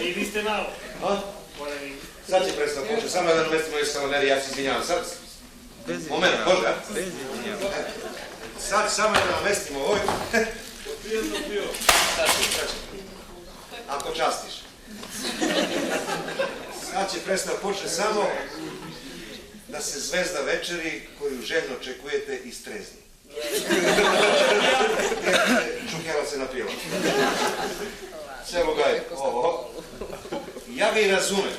I vi ste malo. Sad će predstavno početi, samo jedan mestimo iz kaloneri, ja se izvinjavam, sad. Moment, može, a? Sad samo jedan mestimo ovoj. Ako častiš. Sad će predstavno početi samo da se zvezda večeri koju željno očekujete istrezni. Čukela se napila. Sve lugaj, ovo. Ja ga i razumem.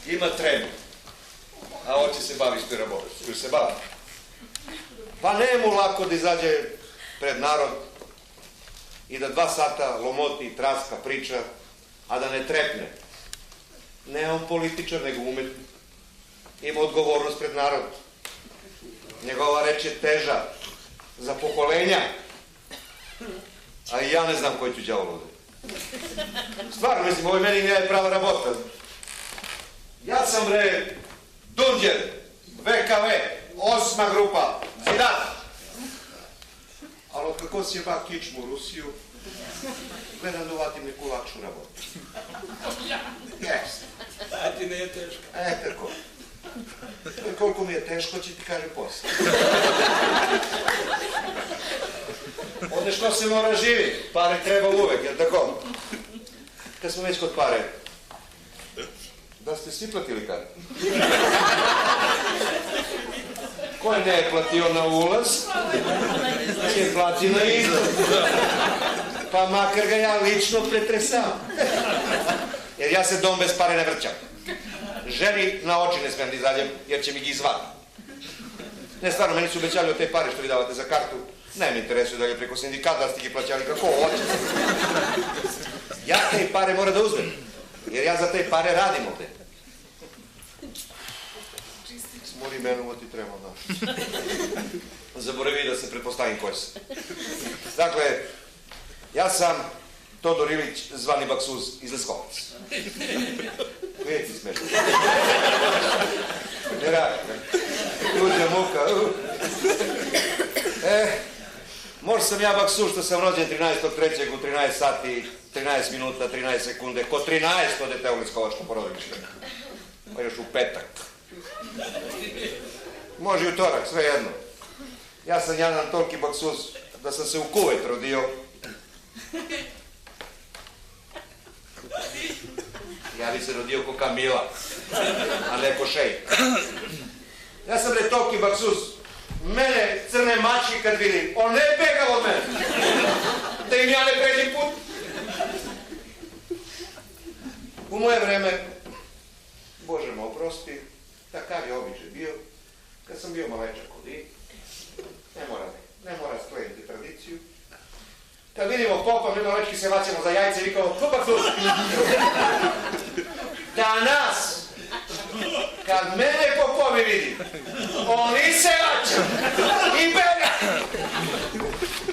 Ima tremu. A on će se bavi što je bolest. Koju se bavi. Pa ne mu lako da izađe pred narod i da 2 sata lomoti, traska, priča, a da ne trepne. Ne on političar, nego umetnik. Ima odgovornost pred narod. Njegova reč je teža za pokolenja. A i ja ne znam koji ću đavol ovdje. Stvarno, mislim, ovo meni nije prava rabota. Ja sam, bre, Dunđer, VKV, 8. grupa, Zidar. Ali kako si jeba kičmu u Rusiju, gledam da uvatim neku lakšu rabotu. Jeste. A ti ne je teško. Tako. Koliko mi je teško, će ti kažem posle. Ovdje što se mora živi, pare treba uvek, jel tako? Kad smo već kod pare, da ste svi platili kartu? Ko ne je platio na ulaz, će plati na izlaz. Pa makar ga ja lično pretresam. Jer ja se dom bez pare ne vrćam. Ženi na oči ne smijem da izađem, jer će mi gi izvati. Ne, stvarno, meni su obećali od te pare što vi davate za kartu. Ne mi interesuje da je preko sindikata, da ste gi plaćali kako hoće. Ja te pare mora da uzmem, jer ja za te pare radim ovde. Smoli menu, ovo ti treba, da. Zaboravi da se pretpostavim koji sam. Dakle, ja sam Todor Ilić, zvani Baksuz iz Leskovac. Nije ti smešno. Ne radi, ne. Tuđa muka. Možda sam ja Baksuz što sam rođen 13.3. u 13 sati, 13 minuta, 13 sekunde. Ko 13 odete u Leskovačko porodilište. Pa još u petak. Može i utorak, sve jedno. Ja sam jedan toliki Baksuz da sam se u Kuvet rodio. Ja bi se rodio ko Kamila, a ne ko šejk. Ja sam bre toliki Baksuz. Mene crne mačke kad vidim, on ne bega od mene. Da im ja ne pređem put. U moje vreme, Bože me oprosti, takav je običaj bio, kad sam bio malečak od i, ne mora skleniti tradiciju. Kad vidimo popa, mi malečki se vaćemo za jajce i vikamo, popa tu. Danas, kad mene popovi vidi, oni se vaća i bega.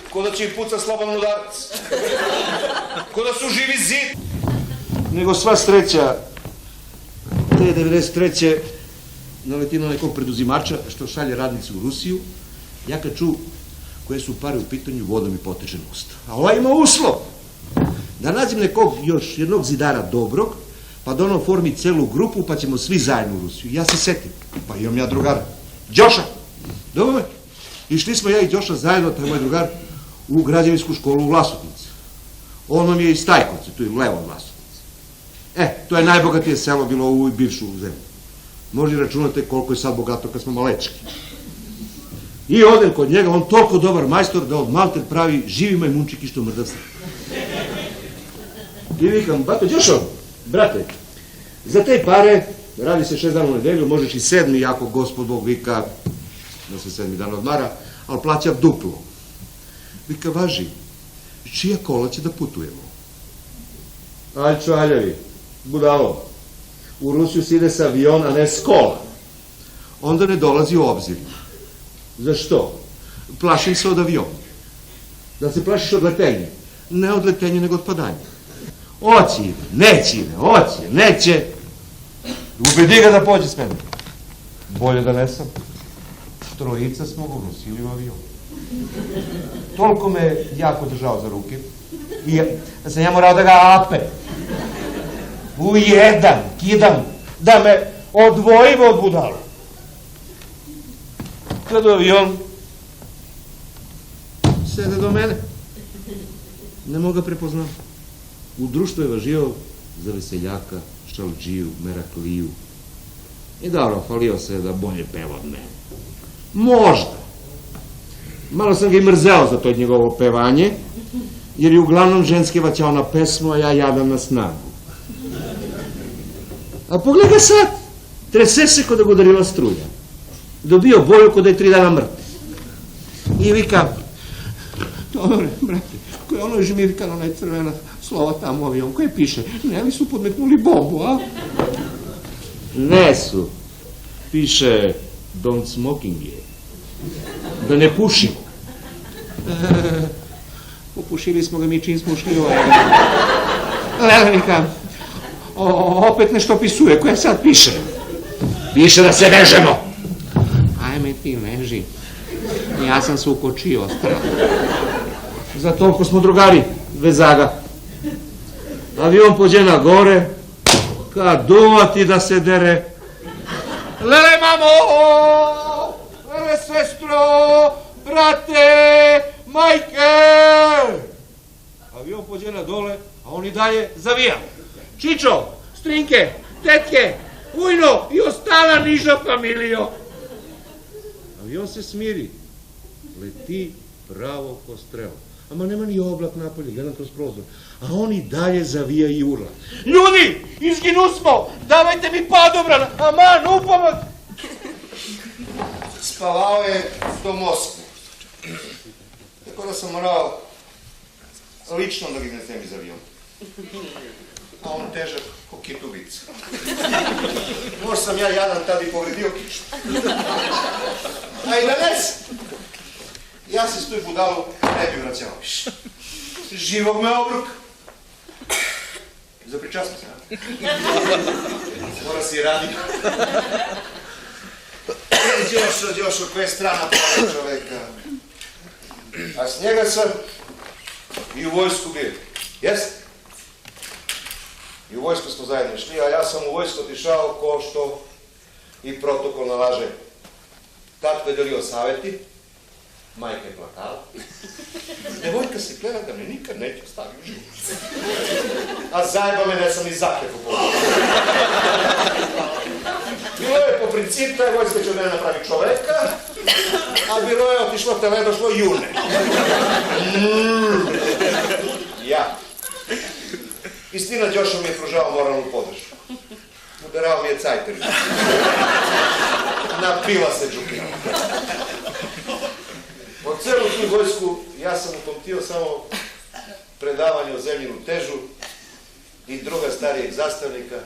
Ko da će im puca slobodan udarac. Ko da su živi zid. Nego sva sreća, te 93. naleti na nekog preduzimača što šalje radnicu u Rusiju. Ja kad ču koje su pare u pitanju, voda mi poteče na usta. A ovaj ima uslov da nađem nekog još jednog zidara dobrog, pa da ono formi celu grupu, pa ćemo svi zajedno u Rusiju. Ja se setim, pa imam ja drugara, Đoša. Dobro me. Išli smo ja i Đoša zajedno, taj moj drugar, u građevinsku školu u Vlasotincu. On nam je iz Stajkovce, tu je levo Vlasotince. To je najbogatije selo bilo u ovu bivšu zemlju. Možda računate koliko je sad bogato kad smo malečki. I odem kod njega, on toliko dobar majstor da od malter pravi živi majmunčik i što mrdav se. I vikam, bato Đošo, brate, za te pare, radi se 6 dana u nedelju, možeš i 7, ako gospod Bog vika da se 7 dana odmara, ali plaća duplo. Vika, važi, čija kola će da putujemo? Aj čvaljavi, budalo, u Rusiju se ide sa avion, a ne s kola. Onda ne dolazi u obzir. Zašto? Plašim se od aviona. Da se plašiš od letenja. Ne od letenja, nego od padanja. Oći ide, neće ide, oće, neće. Ubedi ga da pođe s mene. Bolje da ne sam. Trojica smo ga unosili u avion. Toliko me jako držao za ruke. I da sam ja morao da ga ape. u jedan kidam da me odvojivo od budala. Kad avion sede do mene, ne mogu ga prepoznam. U društvu je važio za veseljaka, šalđiju, merakliju. I dobro, falio se da bolje peva od mene. Možda. Malo sam ga i mrzeo za to njegovo pevanje, jer je uglavnom ženski vaćao na pesmu, a ja jadam na snagu. A pogledaj sad, trese se kod da ga udarila struja. Dobio boju kod da je 3 dana mrtav. I vika, dobro, brate, koje ono je žmirkano, onaj crvena slova tamo u avion, koje piše, ne li su podmetnuli bombu, a? Ne su. Piše, don't smoking je. Da ne pušimo. Popušili smo ga mi čim smo ušli ovaj. Lelevika, opet nešto opisuje, koje sad piše? Piše da se vežemo. Ajme ti veži. Ja sam se ukočio strah. Za toliko smo drugari, vezaga. Avion pođe na gore, kad duvati da se dere. Lele mamo, lele sestro, brate, majke. Avion pođe na dole, a on i dalje zavija. Čičo, strinke, tetke, ujno i ostala niža familijo. Avion se smiri, leti pravo ko strela. Ama nema ni oblak napolje, gledam kroz prozor. A on i dalje zavija i urla. Ljudi, izginu smo, davajte mi padobran, aman, upomak. Spavao je do Moskve. Tako da sam morao lično da ga iznesem iz aviona. A on težak ko kitubica. Možda sam ja jadan tad i povredio kiču. A i danes, ja se s toj budalu ne bi vraćao više. Živog me obruka. Zapričao sam se. Mora si radi. Još od koje strana pala čoveka. A s njega sam i u vojsku bio. Jeste? I u vojsku smo zajedno išli, a ja sam u vojsku otišao ko što i protokol nalaže. Tatko je delio savjeti, majka je plakala. Devojka se gleda da me nikad neće ostavi u život. A zajeba me ne sam ni zakljepo pogledao. Bilo je po principu, taj vojska će od mene napravi čoveka, a bilo je otišlo tele, došlo june. Ja. Istina, Đošo mi je pružao moralnu podršku. Udarao mi je cajterić. Napila se džupina. Od celu tu vojsku ja sam upamtio samo predavanje o zemljinu težu i druga starijeg zastavnika,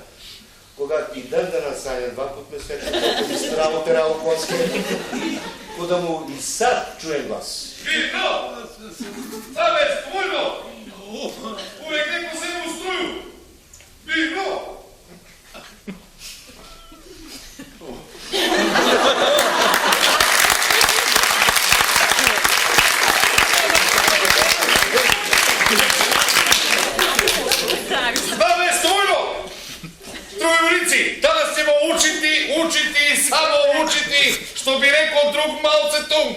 koga i dan danas sanjam 2 put mesečno, kako mi stravo terao konske, koda mu i sad čujem glas. Vino! Savez, vojno! Uvijek neko se u struju! Vino! Savez, vojno! Strujurici, danas ćemo učiti i samo učiti, što bi rekao drug Mao Tse-tung.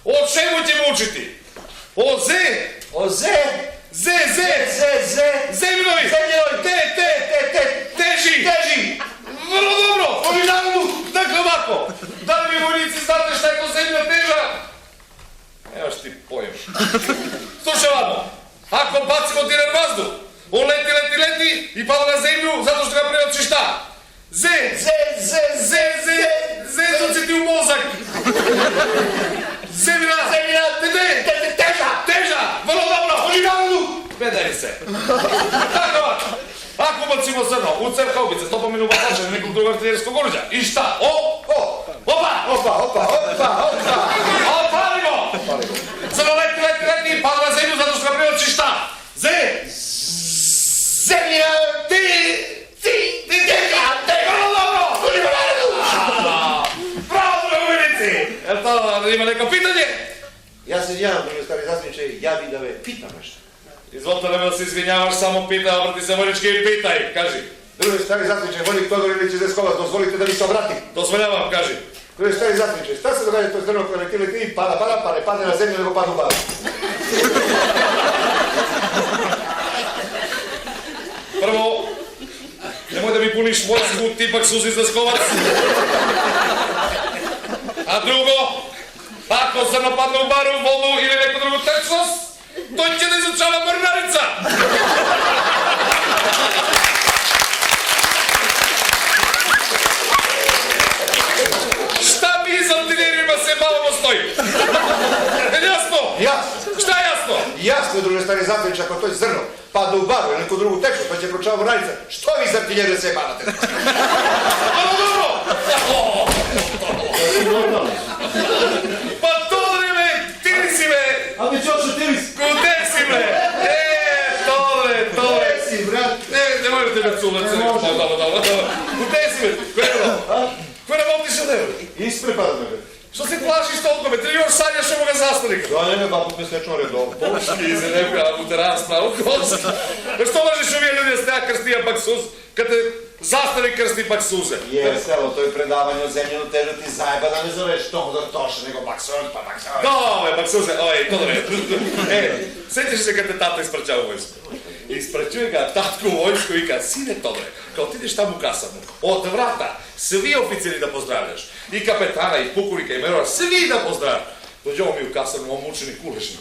O čemu ćemo učiti? O zemljovi, teži. Vrlo dobro, ovi narodu, dakle ovako. Da li vi vojnici znate šta je to zemlja teža? Nemaš ti pojem. Slušaj ovamo, ako bacimo dinar vazduh, on leti i pada na zemlju zato što ga preoči šta? Zezuci ti u mozak. Zemlja, teža, vrlo dobro, oni narodu, bedari se. Tako ovako, ako bacimo zrno u cev haubice, stopomenu bacača nekog drugog artiljerijskog oruđa, i šta? Opa! Opalimo! Zrno leti i pada na zemlju zato što ga preoči šta? Zemlja, vrlo dobro, oni narodu. Bravo, drugovinici! Jel to ima neko pitanje? Ja se javam, drugi stari zastupniče, ja bih da me pitam nešto. Izvolite, nema da se izvinjavaš, samo pitaj, obrati se Vojnički i pitaj, kaži. Drugi stari zatniče, Vojnik Todor Ilić iz Eskova, dozvolite da mi se obratim. Dozvoljavam, kaži. Drugi stari zatniče, šta se događa to zrno koje leti i pada, pa ne padne na zemlju, nego pada u baru? Prvo, nemoj da mi puniš mozgu, tipak suzi iz Leskovac. A drugo, ako zrno padne u baru, vodu ili neku drugu tečnost, to će da izučava mornarica. Šta mi iz artiljerijima se malo stoji? Je jasno? Jasno. Šta je jasno? Jasno, drugi stari zatniče, ako to je zrno pada u baru ili neku drugu tečnost, pa će pročava mornarica. Što vi iz artiljerije se banate? Dobro! Pa Todore me, ti si me! A mi ćošu ti mi Kude si me? Todore! si, brat. Ne možete me culat. Dobro. Kude si me? Koje nam otišao ne? Isprepada me. Što se plašiš toliko me? Ti još sanjaš ovoga zastavnika? Da, ne, babu me svečno redom. Pošli se neka luteran spravu kost. Što možeš uvijek ljudi da ste ja krstija pak suz, kad te zastavnik krsti pak suze? Selo, to je predavanje o zemljenu težu, ti zajeba da ne zoveš Todor Toša, nego Baksuz, pa Baksuz. Dobre, pak suze, Todore. Sjećaš se kad te tata ispraća u vojsku? Ispraćuje ga tatku u vojsku i kad, sine Todore, kao ti ideš tamo u kasarnu, od vrata, svi oficiri da pozdravljaš, i kapetana, i pukovnika, i merora, svi da pozdravljaš. Dođemo mi u kasarnu, on mučeni kulešni,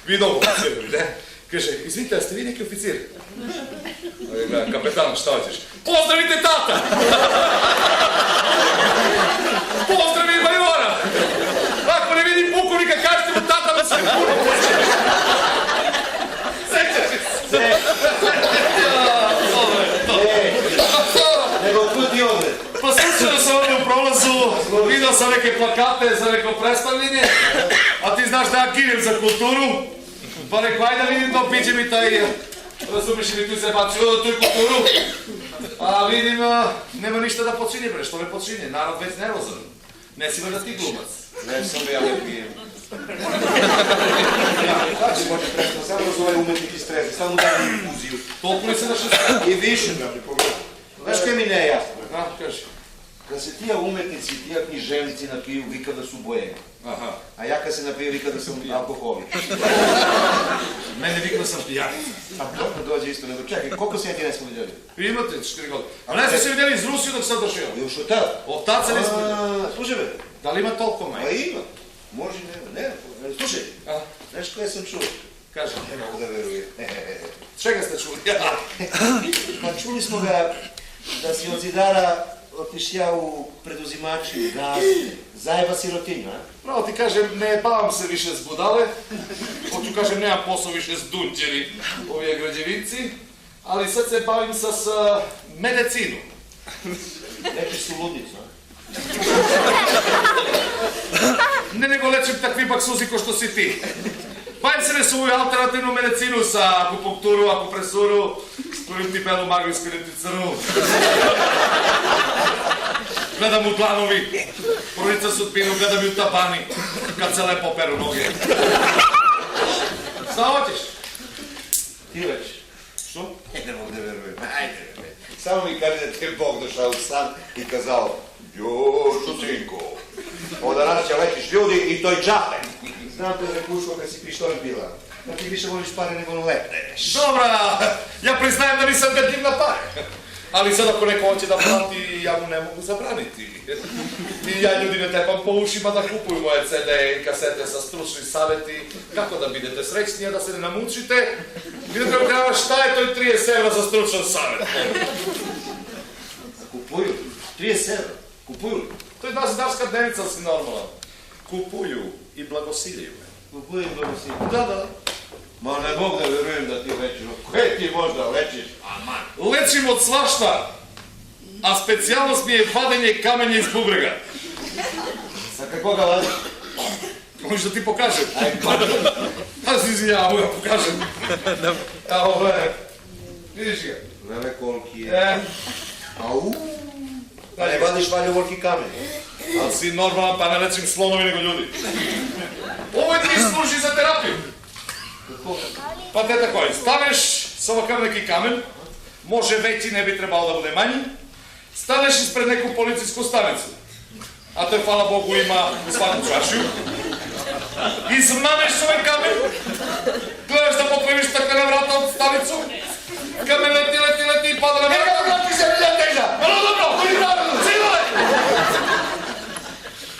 vi novo oficiri, ne? Kaže, izvinite, ste vi neki oficir? Kapetan, šta hoćeš? Pozdravite tata! Pozdravi majora! Ako ne vidim pukovnika, kažete mu tata da se puno pozdravim. Sećaš se? Nego kud ti ovdje? Pa slučajno sam ovdje u prolazu, vidio sam neke plakate za neko predstavljenje, a ti znaš da ja ginem za kulturu, pa rekao, ajde vidim to, piđe mi taj, razumiješ li tu se bacio tu kulturu, a vidim, nema ništa da počinje, bre, što me počinje, narod već nervozan, ne si da ti glumac. Ne sam ja ne pijem. Kako si može prestati, samo zove umetnik i stres, samo dajem infuziju. Toliko li se da šest? I više, brate, pogledaj. Znaš kaj mi ne je jasno? Kaži. Kad se tija umetnici, tija književnici napiju, vika da su bojeni. Aha. A ja kad se napiju, vika da sam alkoholik. Mene vika da sam pijanica. A dobro dođe isto, nego čekaj, koliko se ja ti nesmo vidjeli? Vi imate 4 godine. A ne ste se vidjeli iz Rusiju dok sam došao. Još od tada? Od tad se nismo vidjeli. Slušaj me. Da li ima toliko Pa maj? ima. Može ne. Slušaj, znaš koje sam čuo? Kaže. Ne mogu da verujem. Čega ste čuli? Pa čuli smo ga da si od zidara otišja u preduzimači, gazde, zajeba sirotinju, a? Pravo ti kažem, ne bavam se više s budale, hoću kažem, nemam posao više s dunđeri, ovi građevinci, ali sad se bavim sa medicinom. Lečiš su ludnicu, a? Ne nego lečim takvi baksuzi ko što si ti. Bavim se ne svoju alternativnu medicinu sa akupunkturu, akupresuru, kojim ti pelu magijsku identicaru. Gledam u dlanovi, prolica sudbinu, gledam i u tabani, kad se lepo peru noge. Šta hoćeš? Ti već. Što? Ne mogu da verujem, ajde. Samo mi kaže da te je Bog došao u san i kazao Jošo sinko, od danas će lečiš ljudi i to i džabe. Znam te rekuško kad si pištolj bila. Da ti više voliš pare nego ono lepneš. Dobra, ja priznajem da nisam gadljiv na pare. Ali sad ako neko hoće da plati, ja mu ne mogu zabraniti. I ja ljudi ne tepam po ušima da kupuju moje CD i kasete sa stručni savjeti. Kako da budete srećnije, da se ne namučite. I da treba krava šta je to i 30 evra za stručan savjet. Kupuju? 30 evra? Kupuju li? To je darska dnevnica, si normalan. Kupuju i blagosiljuju me. Kupuju i blagosiljuju? Da. Ma ne mogu da verujem da ti lečiš. Koje ti možda lečiš? Aman. Lečim od svašta, a specijalnost mi je vadenje kamenja iz bubrega. Sa kakvoga laži? Možeš da ti pokažem? Aj, pa. Ja se izvinjavam, ja pokažem. Evo, gledaj. Vidiš ga? Vele koliki je. Au. Da Ne vadiš valje volki kamen. Ali si normalan, pa ne lečim slonovi nego ljudi. Ovo ti služi za terapiju. Kako? Pa te tako, staneš sa ovakav neki kamen, može veći, ne bi trebalo da bude manji, staneš ispred neku policijsku stanicu, a to je, hvala Bogu, ima u svaku čašiju, izmaneš ovaj kamen, gledaš da potrebiš staklena vrata od stanicu, kamen leti i pada na vrata. Neka ti se milja teža! Vrlo dobro, koji pravilno, ciloj!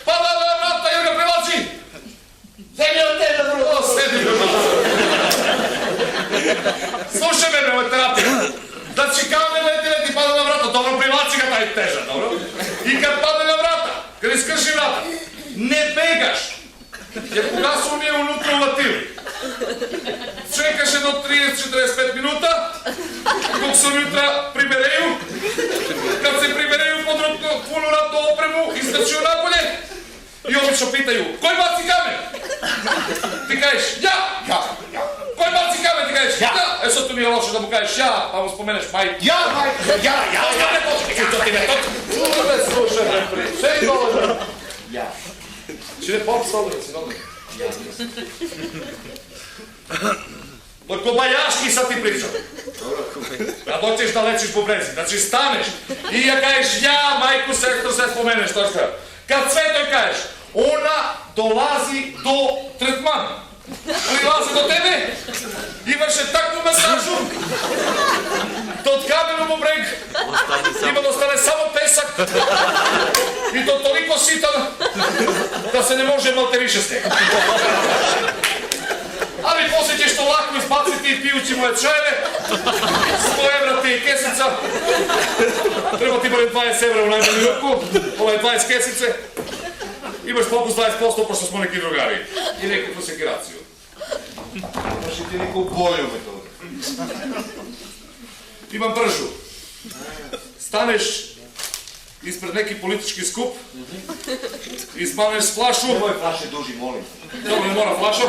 Pada na vrata i ga prilači! Zemlja teža, drugo! Sedi me malo. Slušaj me, ovo je terapija. Znači, kamen leti, pada na vrata, dobro, privlači ga taj teža, dobro? I kad padne na vrata, kad iskrši vrata, ne begaš, jer koga su mi je unutra uvatili. Čekaš jedno 30-45 minuta, dok se unutra pribereju, kad se pribereju pod punu ratnu opremu, istrčuju napolje i obično pitaju, koji baci kamen? Ti kažeš, ja! Koji baci kamen? Ti kažeš, ja! E sad tu nije loše da mu kažeš ja, pa mu spomeneš majku. Ja, majko, ja! Slušaj, ne pričaj. Sve je dolažem. Ja. Čine pop solio, si dobro. Dok kobajaški sad ti pričam. Da doćeš da lečiš po brezi, znači staneš i ja kažeš ja, majku, sektor, sve spomeneš, to što je. Kad sve to kažeš, ona dolazi do tretmana. Prilazi do tebe i vrše takvu masažu da od kamenom u breg ima da ostane samo pesak i to toliko sitan da se ne može malte više snega. Ali poslije ćeš to lako izbaciti pijući moje čajeve, 100 evra ti je kesica, treba ti bolje 20 evra u najmanju ruku, ovo je 20 kesice, imaš popust 20% pošto smo neki drugari i neku sekiraciju. Imaš i ti neku bolju metodu. Imam bržu. Staneš ispred neki politički skup, izmaneš flašu. Nemoj flaše duži, molim. Dobro, ne mora flaša.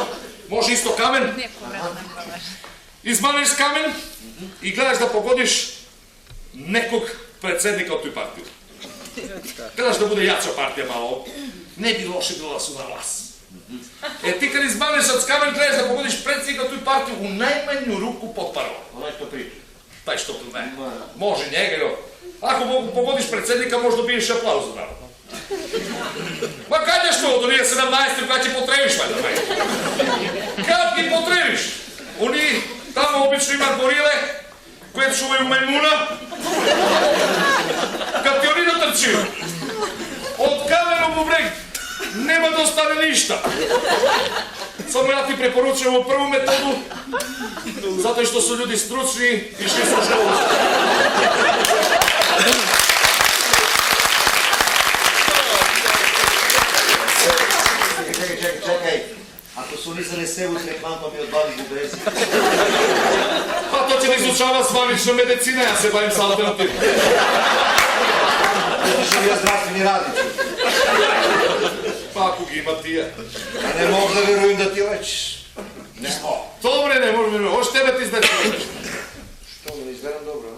Može isto kamen. Izmaneš kamen i gledaš da pogodiš nekog predsjednika od toj partiju. Gledaš da bude jača partija malo. Ne bi loše bilo da su na vas. E ti kad izmaneš od kamen, gledaš da pogodiš predsjednika od toj partiju u najmanju ruku pod parolom. Onaj što priča. Taj što tu ne. Može njega, jo. Ako pogodiš predsjednika, možda dobiješ aplauz, bravo. Ma kad ješ to? Do nije 17. kad ti potrebiš, valjda, majke. Kad ti potrebiš? Oni tamo obično ima gorile koje čuvaju majmuna. Kad ti oni natrčiju, od kamenom u breg nema da ostane ništa. Samo ja ti preporučujem ovu prvu metodu, zato što su ljudi stručni i šli su u školu. Čekaj. Ako su nizane sevu tretman, pa mi odbavih u brezi. Pa to će da izučava zvanična medicina, ja se bavim sa alternativnom. Što bi ja zdravstveni radnici. Pa ako ga ima ti je. Ja ne mogu da verujem da ti lečiš. Ne mogu. Dobre, ne možeš verujem. Hoće tebe ti izgledati. Što, ne izgledam dobro, a?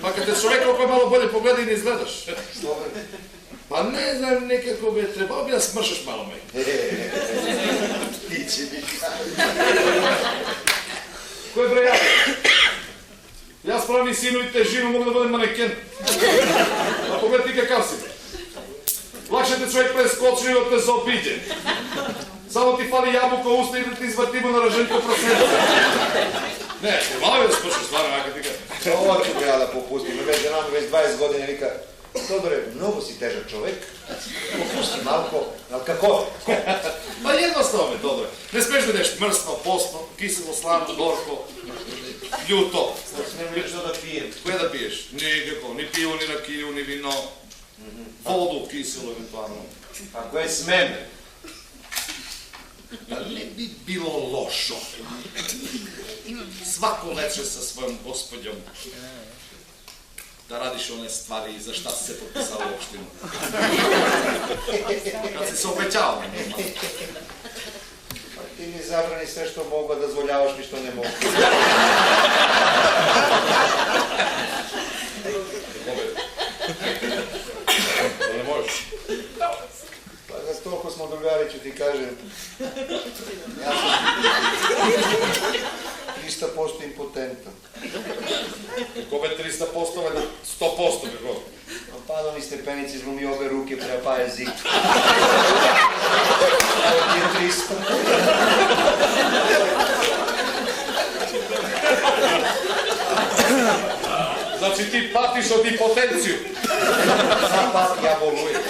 Pa kad te čovjek oko malo bolje pogleda i ne izgledaš. Što bre? Pa ne znam, nekako bi trebao bi da smršaš malo me. Ti će mi. Ko je bre ja? Ja spravim sinu i težinu, mogu da budem maneken. A pogledaj ti kakav si. Lakše te čovjek preskoči od te zaobiđe. Samo ti fali jabuka u usta i da ti izvrtimo na raženko procentu. Ne, malo je da smršaš, stvarno, neka ti kada. Ovo ću ja da popustim, već žena mi već 20 godina vika, Todore, mnogo si težak čovek, popusti malko, ali kako? Pa jednostavno me, Todore. Ne smiješ da ideš mrsno, postno, kiselo, slano, gorko, ljuto. Ne mi što da pijem. Koje da piješ? Nikako, ni pivo, ni rakiju, ni vino. Vodu kiselo, eventualno. Ako je smem. Ne bi bilo lošo. Svako veče sa svojom gospodjom da radiš one stvari za šta si se potpisao u opštinu. Kad si se obećao. Ti mi zabrani sve što mogu, a dozvoljavaš mi što ne mogu. Da ne možeš? Pa za toliko smo drugari, ću ti kažem. Ja sam 300% impotentan. Kome 300%, valjda 100%, kako? Padao mi stepenici, izlomio obe ruke, prepa jezik. To je 300. Znači ti patiš od impotenciju. Sam pati, ja bolujem.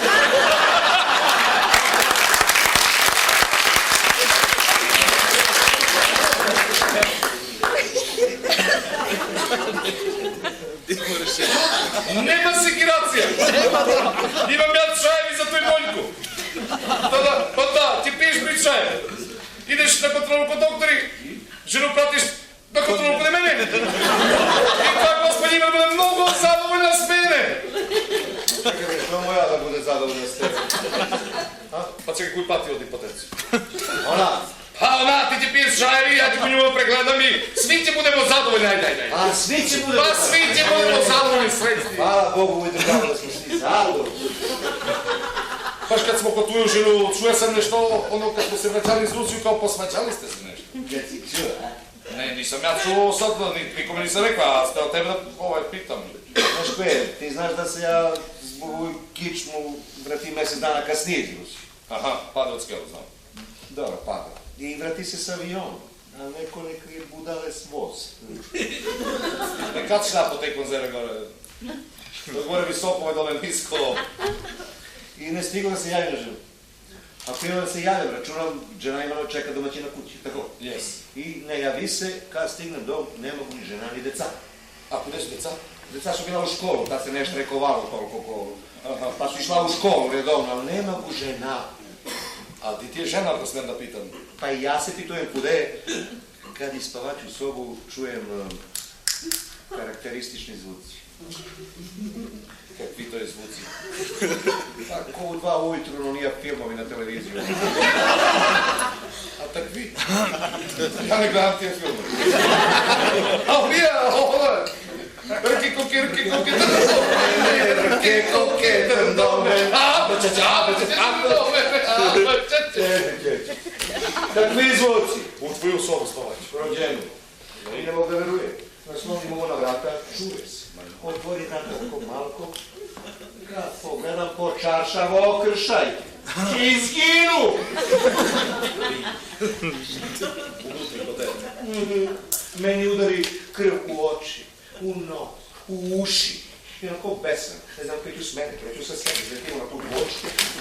Nema sekiracija. Imam ja čajevi za tvoj boljku. Pa da, ti piješ pri čaje. Ideš na kontrolu kod doktori, ženu pratiš na kontrolu kod mene. I tako gospodina bude mnogo zadovoljna s mene. Čekaj, što moja da bude zadovoljna s tebe? Pa čekaj, koji pati od impotenciju? Ona. Pa ona, ti ti piješ čajevi, ja ti po njima pregledam i svi će budemo zadovoljni, ajde. A svi će budemo Pa svi će budemo zadovoljni srećni. Hvala Bogu, uvidržamo da smo svi zadovoljni. Baš kad smo kod tuju ženu, čuje sam nešto, ono kad smo se vraćali iz Rusiju, kao posvaćali ste se nešto. Kad si čuo, a? Ne, nisam ja čuo sad, nikome nisam rekao, a ste od tebe da pitam. Znaš koje, ti znaš da se ja zbog ovu kičmu vratim mjesec dana kasnije iz Rusije. Aha, pada od skelu, znam. Dobro, pada. I vrati se s avionom. A neko neka je budale s voz. E kad ćeš napo te konzerve gore? Gore visoko, dole nisko. I ne stigla da se javi na ženu. Ako ima da se javim, računam, žena ima da čeka domaćina kući, tako? Yes. I ne javi se, kad stignem dom, ne mogu ni žena ni deca. A kude su deca? Deca su bila u školu, tad se nešto rekovalo toliko, pa su išla u školu redovno, ali ne mogu žena. A ti je žena, ako smijem da pitam? Pa i ja se pitujem kude, kad iz spavaću sobu čujem karakteristični zvuci. Kakvi to je zvuci? Tako u 2 ujutru, no nije filmovi na televiziju. A takvi? Ja ne gledam tije filmove. A nije, ovo je. Rki koke, trndome. Kakvi zvuci? U tvoju sobu spavać. Rođenu. I ne mogu da veruje. Naslonim ovo na vrata, čuje se. Otvori vrata oko malko. Kad pogledam po čaršavo okršaj. Izginu! Unutri kod tebe. Meni udari krv u oči, u nos, u uši. I onako besan. Ne znam kaj ću s mene, kreću sa sebe. Zletimo na tu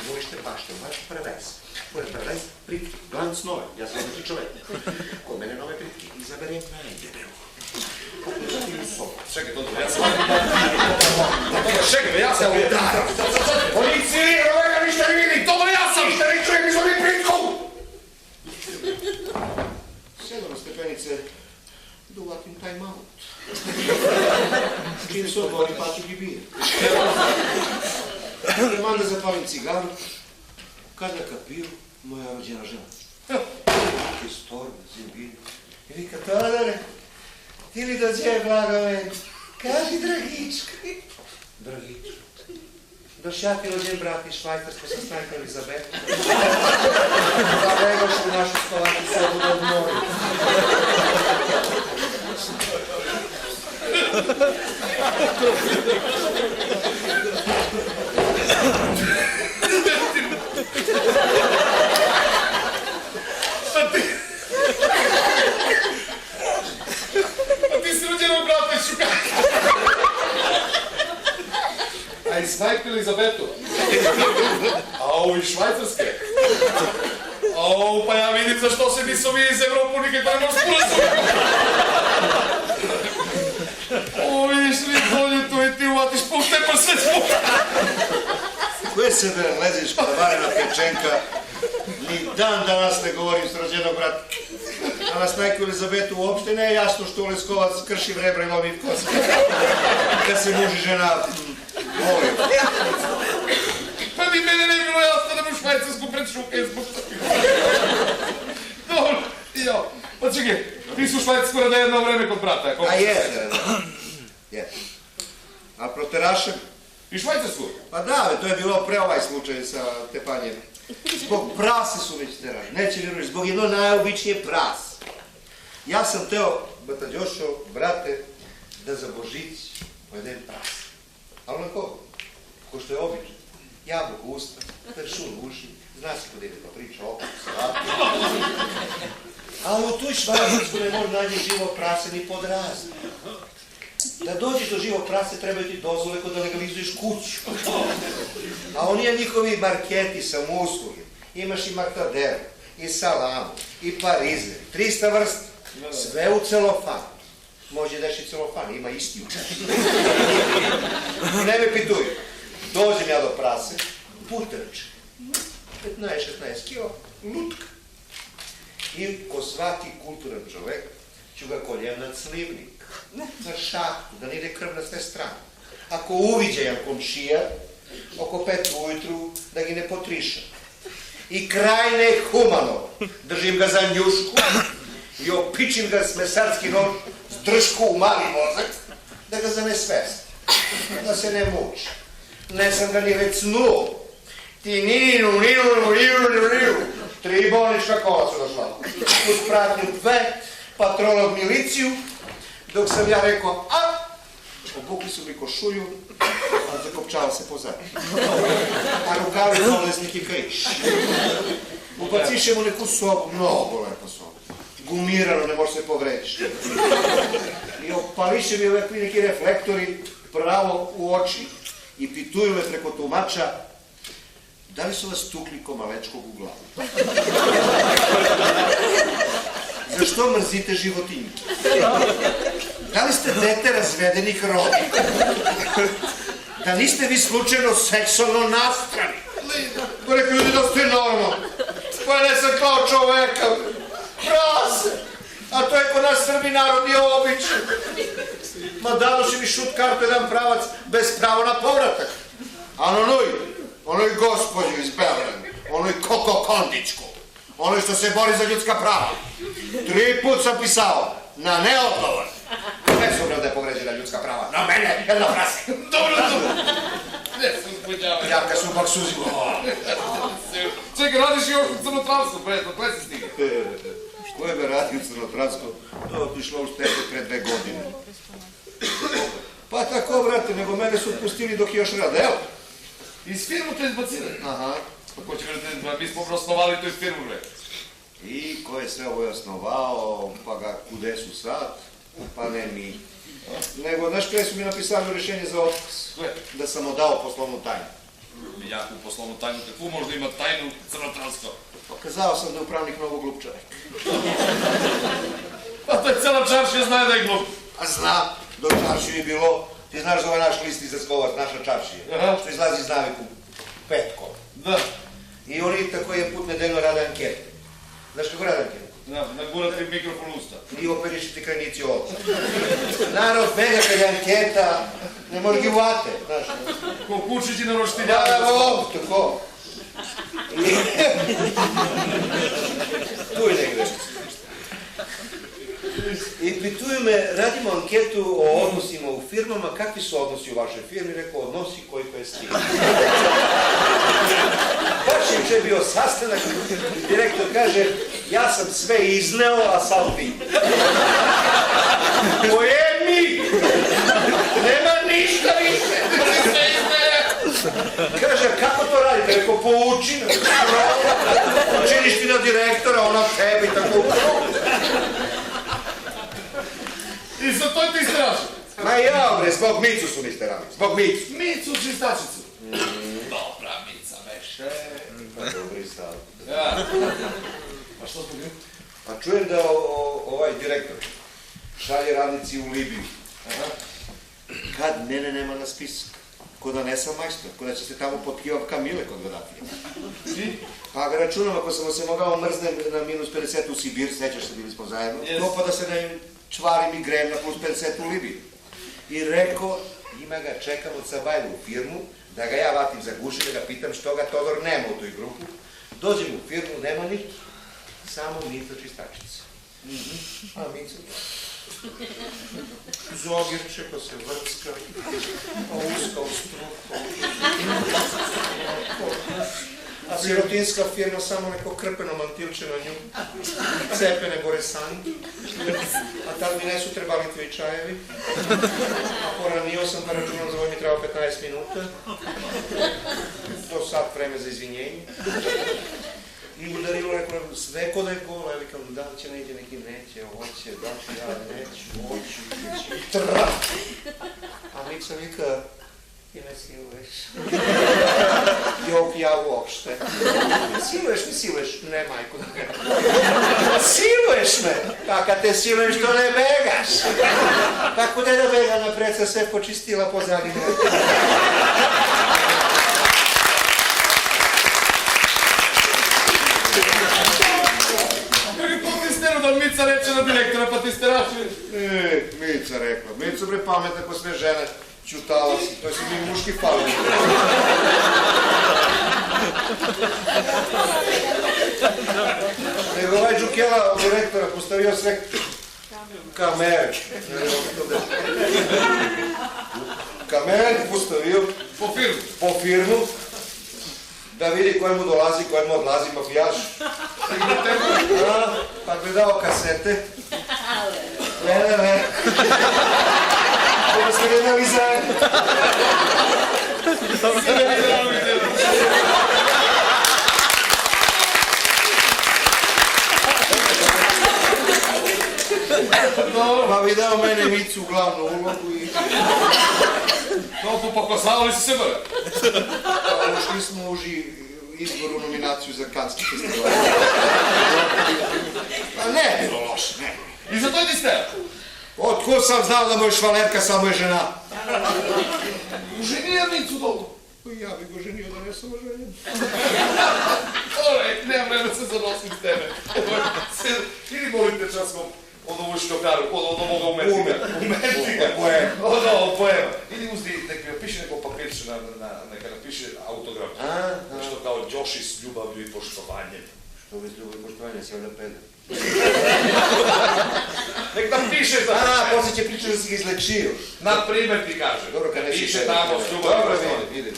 dvojište bašte, baš prevez. Pored prevez, pritki, glavim snove. Ja sam odlični čovek. Kod mene nove pritki. Izaberem najdebelu. Čekaj, dobro, ja sam... Čekaj, ja sam... Policiji, ovega ništa ne vidi! Dobro, ja sam! Ništa ne čujem iz ovih pritkom! Sjedam na stepenice, da uvatim time out. Čim se odvorim, paču i bije. Imam da zapavim cigaru, kad ja kapiru, moja rođena žena. Iz torbe, zimbine. I vika, Todore, ti li dođe, blagoven? Kaži, Dragička. Dragička. Došja ti rođen brat iz Švajcarsko sa Snajka Elizabeta. Zavegoš u našu spavati sobu da odmori. A ti si rođen u brata iz Šukaka. A iz Snajka Elizabetu. A ovo iz Švajcarske. Pa ja vidim zašto se nisu mi iz Evropu nikada ne možemo sporazumiti. Vidiš li bolje to i ti uvatiš pušte pa sve spušta. Koje se da leziš kada varena pečenka, ni dan danas ne govorim s rođenog brata. A na Snajku Elizabetu uopšte ne je jasno što Leskovac krši vrebra i lomi kosa. Kad se muž i žena voli. Pa ni mene ne bilo jasno da bi u Švajcarsku pred Šuke zbušta. Dobro, jo. Pa čekaj, ti su u Švajcarsku rada jedno vreme kod brata, ako? A je. A proterašem? I Švajcarsku? Pa da, to je bilo pre ovaj slučaj sa tepanjem. Zbog prase su već terali, neće vjeruš, zbog jedno najobičnije prase. Ja sam teo Batađošo, brate, da za Božić pojedem prase. Ali onako, ko što je obično, jabuku u usta, peršun u uši, zna se kod ide pa priča oko, salatu. Ali u toj Švajcarskoj ne može nađe živo prase ni pod razne. Da dođeš do živog prase trebaju ti dozvole kod da legalizuješ kuću. A oni je njihovi marketi, samousluge. Imaš i martadelu, i salamu, i parizer, 300 vrsta. Sve u celofan. Može daš i celofan, ima isti učeš. Ne me pituju. Dođem ja do prase, putrč. 15-16 kilo, lutka. I ko svaki kulturan čovek ću ga koljem na slivnik, na šahtu, da ne ide krv na sve strane. Ako uviđajan komšija, oko 5 ujutru, da gi ne potrišam. I krajne humano držim ga za njušku i opičim ga s mesarski nož s držku u mali mozak, da ga zanesvesti, da se ne muči. Ne sam ga ni vecnuo. Ti ninu, 3 bolnička kola su došla. Uz pratnju 2, patrolog miliciju, dok sam ja rekao, obukli su mi košulju, a zakopčala se pozad. A rukavi bolesnik i križ. Ubaciše mu neku sobu, mnogo lepa soba. Gumirano, ne može se povrediš. I opališe mi ove neki reflektori pravo u oči i pituju me preko tumača, da li su vas tukli ko malečkog u glavu? Zašto mrzite životinjke? Da li ste dete razvedenih rodnika? Da niste vi slučajno seksualno nastrani? Pa rekao ljudi da ste normalno. Pa ne sam kao čoveka. Prase. A to je kod nas Srbi narodni običaj. Ma dadoše mi šut kartu jedan pravac bez pravo na povratak. A onoj gospođu iz Beograda, onoj Koko Kondičku, onoj što se bori za ljudska prava. 3 put sam pisao na neodgovor. Ne sumnjam da je povređena ljudska prava. Na mene, na prase. Dobro. Ne sam upođavao. Jaka su bak suzi. Čekaj, radiš još u Crnotravsku, dok si stiga? Ko je me radio u Crnotravsku? To je išlo u stepe pre 2 godine. Pa tako, brate, nego mene su pustili dok je još radeo. Iz firmu te izbacili? Aha. Pa ko će mi smo osnovali tu iz firmu, bre. I ko je sve ovo osnovao, pa ga kude su sad, pa ne mi. Nego, znaš kada su mi napisali rješenje za otkaz? Da sam odao poslovnu tajnu. Jaku poslovnu tajnu, kakvu možda ima tajnu Crnotravsko? Pokazao sam da je upravnik mnogo glup čovjek. Pa to je cela čaršija znaje da je glup. A zna, do čaršije je bilo, ti znaš za ovaj naš list za skovar, naša čaršija, što izlazi iz naviku petkom. Da. I oni tako je put nedeljno rade ankete. Znaš kako rade ankete? Nagurati mikrofon usta. I operišiti krajnici ovdje. Narod bega kad je anketa, ne može gi uvate, znaš. Ko kučići na roštiljavu. Da, tako. Tu je negdje. I pituju me, radimo anketu o odnosima u firmama, kakvi su odnosi u vašoj firmi, rekao, odnosi koliko je stigao. Baš juče je bio sastanak, direktor kaže, ja sam sve izneo, a sad vi. Pojemi! Nema ništa više! Sve izneo! Kaže, kako to radite? Rekao, pouči me. Učiniš ti na direktora, ona tebi, tako. I za to ti straši? Ma ja, bre, zbog Micu su mi sterali. Zbog Micu. Micu čistačicu. Dobra Mica, veše. Pa dobri stav. Ja. Pa što smo gledali? Pa čujem da ovaj direktor šalje radnici u Libiju. Kad mene nema na spisku. Ko da ne sam majstor, ko da će se tamo potkivati kamile kod Gaddafija. Pa ga računam, ako sam se mogao mrznem na minus 50 u Sibir, sećaš se, bili smo zajedno, to pa da se ne čvarim i grejem na plus 50 u Libiju. I rekao, ima ga, čekam od Sabajla u firmu, da ga ja vatim za guši, da ga pitam što ga Todor nema u toj grupu. Dođem u firmu, nema niki, samo Mico čistačica. A Mico Zogirče, pa se vrcka, pa uska u struku, a Sirotinska firma, samo neko krpeno mantilče na nju, cepene boresanke, a tad mi ne su trebali tvoji čajevi, a poranio sam pa računam za ovo mi treba 15 minuta, to sat vreme za izvinjenje. I udarilo neko sve kod je gola, ja vikam, da li će neđe, neki neće, hoće, da ću ja, neću, hoću, i tra. A Miksa vika, ti me siluješ. Jok, ja uopšte. Ne siluješ, ne majko. Siluješ me, a kad te siluješ to ne begaš. Tako da je bega napred se sve počistila pozadine. Da Mica reče na direktora, pa ti ste rašli. Mica rekla. Mica bre pametna ko sve žene. Čutala si. To su mi muški fali. Nego ovaj Đukela od direktora postavio sve kamere. Kamere postavio po firmu da vidi koje mu dolazi, koje mu odlazi mafijaš. Pa gledao kasete. Ne. Ovo ste gledali zajedno. Pa video mene Micu u glavnu ulogu i... To pokosavali si se bare. Ušli smo uži izbor u nominaciju za Kanski festival. Pa ne, bilo loše, ne. I za to ti ste? Otkud sam znao da moj švalerka samo je žena? Uženija Micu dobro. Ja bih go ženio da ne sam oženjen. Nema vremena se zanosim s tebe. Idi molite časkom od ovu štokaru, od ovoga umetnika. Od ovog poema. Idi uzdi, nek mi napiše neko papirče, neka napiše autograf. Nešto kao Đoši s ljubavlju i poštovanjem. Što bez ljubav i poštovanja si ovdje pede? Nek napiše za poslije će pričati da si ga izlečio. Na primjer ti kaže. Dobro, kad ne piše tamo s ljubavlju i poštovanjem. Dobro, vidim.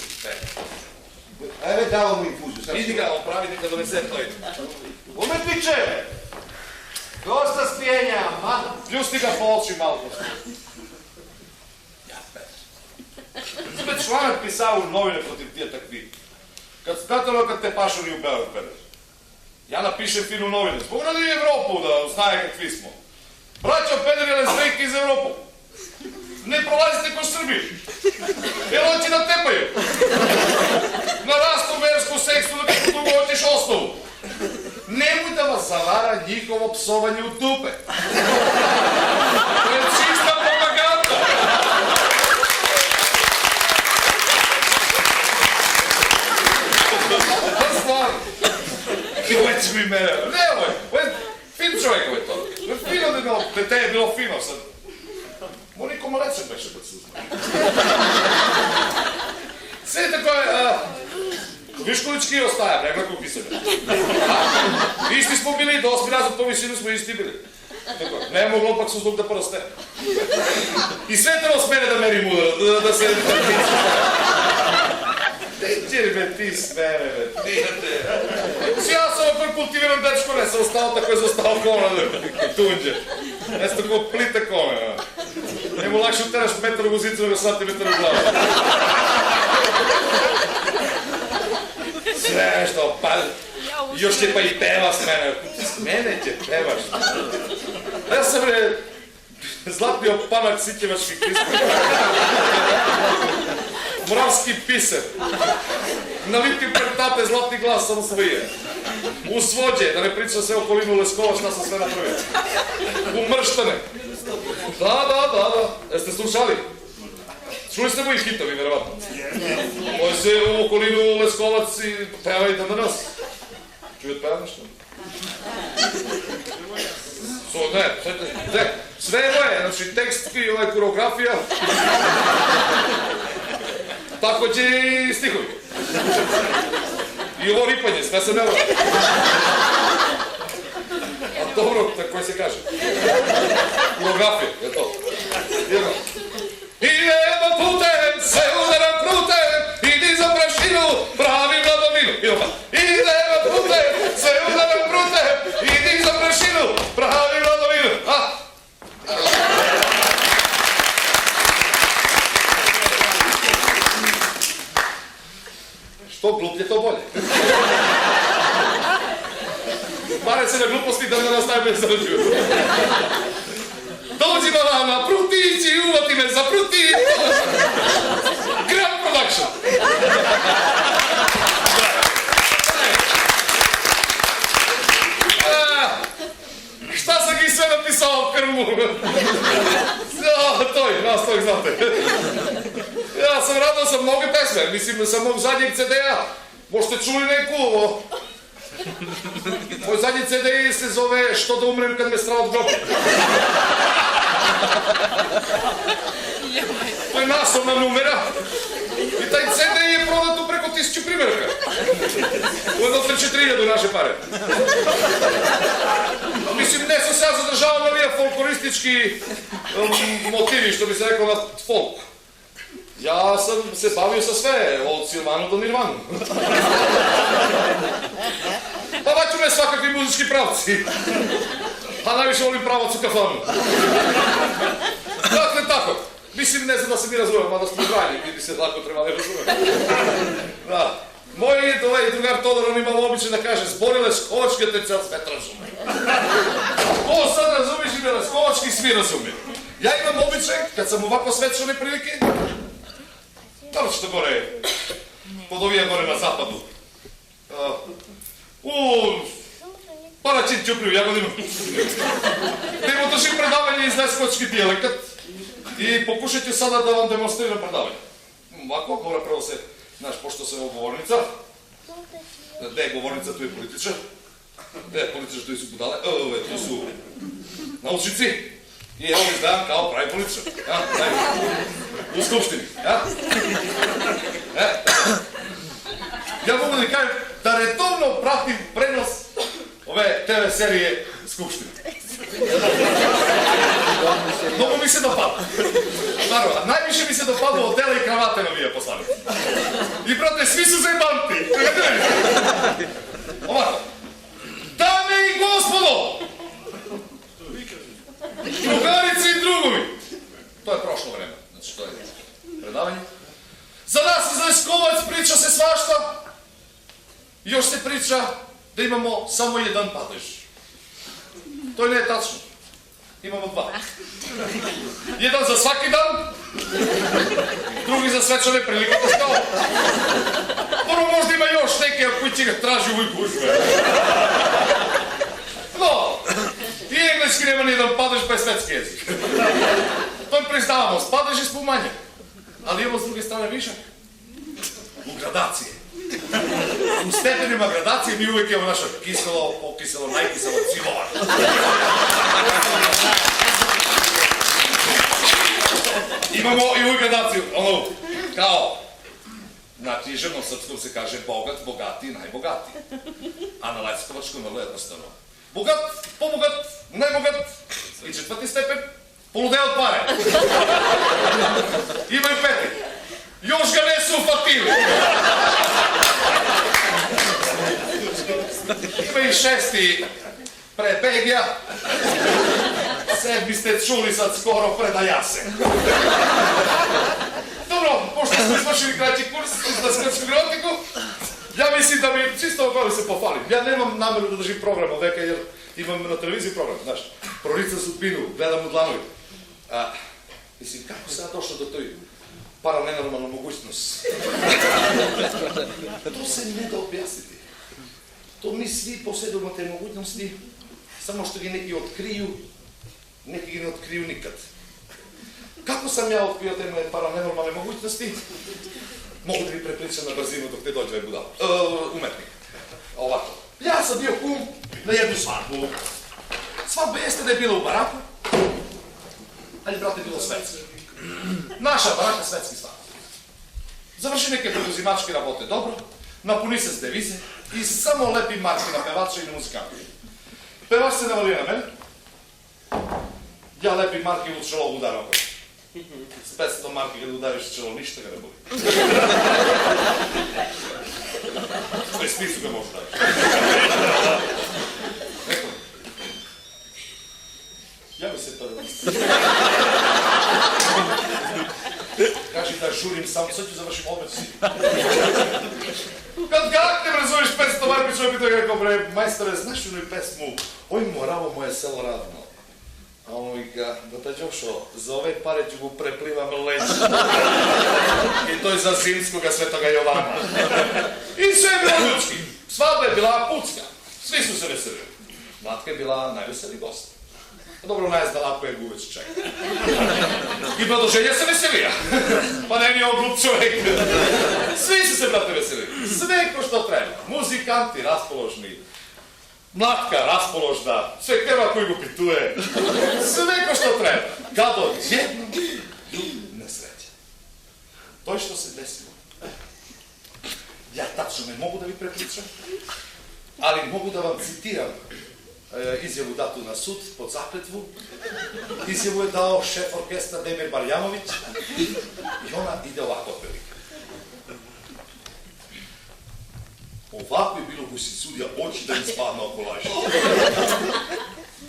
Ajde, dao mu infuziju. Idi ga, opravi neka donese to ide. Umetniče! Dosta spijenja, man! Pljusti ga po oči malo. Zbog članak pisao u novine protiv tije takvi. Kad te pašari u Beograd pedeš. Ja napišem finu novine. Pogledaj Evropu da znaje kakvi smo. Braćo pederi lezbejke iz Evropu. Ne prolazite ko Srbiji. Jer hoće da tepaju. Na rastu versku seksu da kako dugo hoćeš osnovu. Nemoj da vas zavara njihovo psovanje u dupe. To je čista propaganda. To je stvar. Uveći mi mene. Nemoj. Ovo je fin čovjek ovo je to. To je fino da je bilo. Te je bilo fino sad. Mo niko maleče beše da se uzme. Sve tako je... Viškovički ostaja, ne gledam pisane. Isti smo bili, do 8 razred po visinu smo isti bili. Ne moglo pak su zbog da proste. I sve trebalo s mene da meri mudro, da se... Neće me ti s mene, me ti. Ja sam opet kultiviran dečko, ne sam ostao tako je zostao kola, tuđe. Ne sam tako plite kome. Nemo lakše uteraš metar u guzicu nego santimetar u glavu. Sve što, pa još će pa i peva s mene. S mene će pevaš. Ja sam zlatni opanak Sitjevačkih pisma. Moravski piser. Naliti pred tate zlatni glas samo svoje. U Svođe, da ne pričam sve okolinu Leskova šta sam sve napravio. U Mrštane. Da. Jeste slušali? Čuli ste moji hitovi, verovatno? Moje se u okolinu Leskovac i peva i dan danas. Čujete peva nešto? Ne, sve je moje, znači tekst i ovaj koreografija. Tako će i stihovi. I ovo ripanje, sve se ne vrlo. A dobro, tako se kaže. Koreografija, je to. Jedno. Idemo putem, se udaram prutem, idi za prašinu, pravi vladovinu. Idemo pa. Što gluplje, to bolje. Pare se na gluposti da ne nastaje bez zarađuju. Dođi na prutići i uvati me za prutić. Grand Production. Šta sam ih sve napisao u krmu? Toj, znate. Ja sam radao sa mnoge pesme, mislim sa mog zadnjeg CD-a. Možete čuli neku ovo. Moj zadnji CD se zove Što da umrem kad me strava od groba. To je naslovna numera. I taj CD je prodat u preko 1000 primjeraka. Ujedno trče 3000 naše pare. Mislim, ne sam se ja zadržavao na ovije folkloristički motivi, što bi se rekao na folk. Ja sam se bavio sa sve, od Silvanu do Nirvanu. Pa vaću me svakakvi muzički pravci. A najviše volim pravac u kafanu. Dakle, tako. Mislim, ne znam da se mi razumemo, mada smo dragi, mi bi se lako trebali razumeti. Da. Moj drugar Todor, on imao običaj da kaže, zborile skočke, te cel svet razume. To sad razumiš i me na skočki, svi razume. Ja imam običaj, kad sam ovako svečane prilike, da što gore, pod ovija gore na zapadu. Pa na Čupriju, Jagodinu. Da im održim predavanje iz najskočki dijelekat i pokušat ću sada da vam demonstriram predavanje. Ovako, mora prvo se, znaš, pošto sam ovo govornica, gde je govornica, tu je političar, gde je političar, tu su budale, tu su naučnici i evo izgledam kao pravi političar, u skupštini, Ja mogu da kažem da redovno pratim prenos ove TV serije Skupštine. Mnogo mi se dopada. Naravno, a najviše mi se dopada odela i kravate novije poslanice. I brate, svi su zajebanti. Ovako. Dame i gospodo! Drugarice i drugovi! To je prošlo vreme. Znači, to je predavanje. Za nas iz Leskovac priča se svašta. Još se priča da imamo samo jedan padež. To je ne tačno. Imamo dva. Jedan za svaki dan, drugi za svečane prilike to stao. Prvo možda ima još neke koji će ga traži u gužve. No, i engleski nema ni jedan padež pa je svetski jezik. To im priznavamo, padeži smo manje. Ali imamo s druge strane višak. U gradacije. U stepenima gradacije mi uvijek imamo naša kiselo, pokiselo, najkiselo, cilovar. Imamo i uvijek gradaciju, ono, kao, na književnom srpskom se kaže bogat, bogati, najbogati. A na lajskovačkom vrlo jednostavno. Bogat, pomogat, najbogat i četvrti stepen, poludeo od pare. Imaju peti. Još ga ne su ufatili. Ima i šesti prebegja. Sedmi ste čuli sad skoro predajase. Dobro, pošto smo izvršili kraći kurs za srpsku gramatiku, ja mislim da mi čisto ovako se pofalim. Ja nemam nameru da držim program od veka jer imam na televiziji program, znaš. Proricam sudbinu, gledam u dlanovi. Mislim, kako se ja došao do toj paranenormalna mogućnost? To se ne da objasniti. To mi svi posjedujemo te mogućnosti, samo što gi neki otkriju, neki gi ne otkriju nikad. Kako sam ja otkrio te paranenormalne mogućnosti? Mogu da mi prepričam na brzinu dok ne dođe ovaj budal. Umetnik. Ovako. Ja sam bio kum na jednu svadbu. Svadba jeste da je bila u baraku, ali brate je bilo svetski. Naša baraka svetski stvar. Završi neke preduzimačke rabote dobro, napuni se s devize i samo lepi marki na pevača i na muzikanta. Pevač se navalio na mene, ja lepi marki u čelo udara oko. S 500 marki kada udariš čelo, ništa ga ne boli. Što je spisu ga može dati. Neko, ja bi se to da... Kaži da žurim sam, sad ću završim odmeci. Kad gak ne razumiješ pes, tovar bi čovjek pitao i rekao, bre, majstore, znaš onoj pesmu, oj moravo moje selo radno. A on vika, da te Đošo, za ove pare ću mu preplivam leđ. I to je za zimskoga svetoga Jovana. I sve je bilo ljudski. Svadba je bila pucka. Svi su se veselili. Matka je bila najveseli gost. Dobro, ona je znala ako je guveć čeka. I produženja se veselija. Pa ne mi je ovo glup čovjek. Svi su se, brate, veselili. Sve ko što treba. Muzikanti raspoložni. Mlatka raspoložna. Sve krva koji go pituje. Sve ko što treba. Kad odjednom nesreća. To je što se desilo. Ja tačno ne mogu da vi prepričam, ali mogu da vam citiram izjavu datu na sud pod zakletvu. Izjavu je dao šef orkestra Demir Marjanović i ona ide ovako otprilike. Ovako je bilo ko si sudija oči da im spadna oko laži.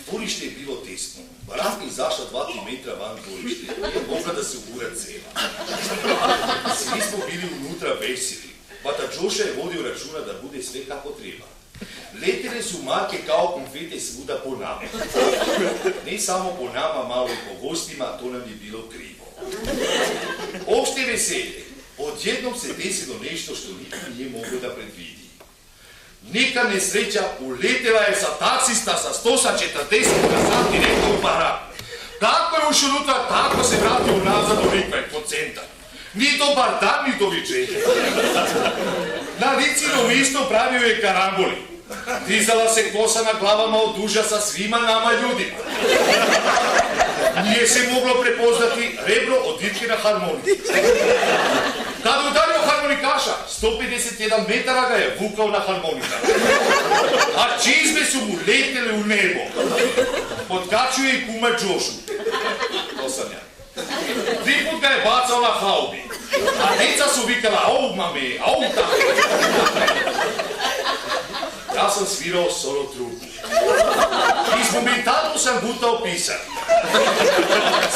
Dvorište je bilo tesno. Baratka izašla 2-3 metra van dvorište. Nije mogla da se ugura cela. Svi smo bili unutra veseli. Bata Đoša je vodio računa da bude sve kako treba. Letele su marke kao konfete svuda po nama. Ne samo po nama, malo i po gostima, to nam je bilo krivo. Opšte veselje. Odjednom se desilo nešto što niko nije moglo da predvidi. Neka nesreća uletela je sa taksista sa 140 sat direktno u barak. Kako je ušao unutra, tako se vratio nazad u Rikvaj, po centar. Ni to bar dan, ni to vičenje. Na Ricinom isto pravio je karamboli. Dizala se kosa na glavama od užasa svima nama ljudima. Nije se moglo prepoznati rebro od ditke na harmoniki. Kada udario harmonikaša, 151 metara ga je vukao na harmonika. A čizme su mu letele u nebo. Potkačio je i kuma Đošu. To sam ja. 3 put ga je bacao na haubi. A deca su vikala, au mame, au tako. Ja sam svirao solo trubu. I momentalno sam gutao pisak.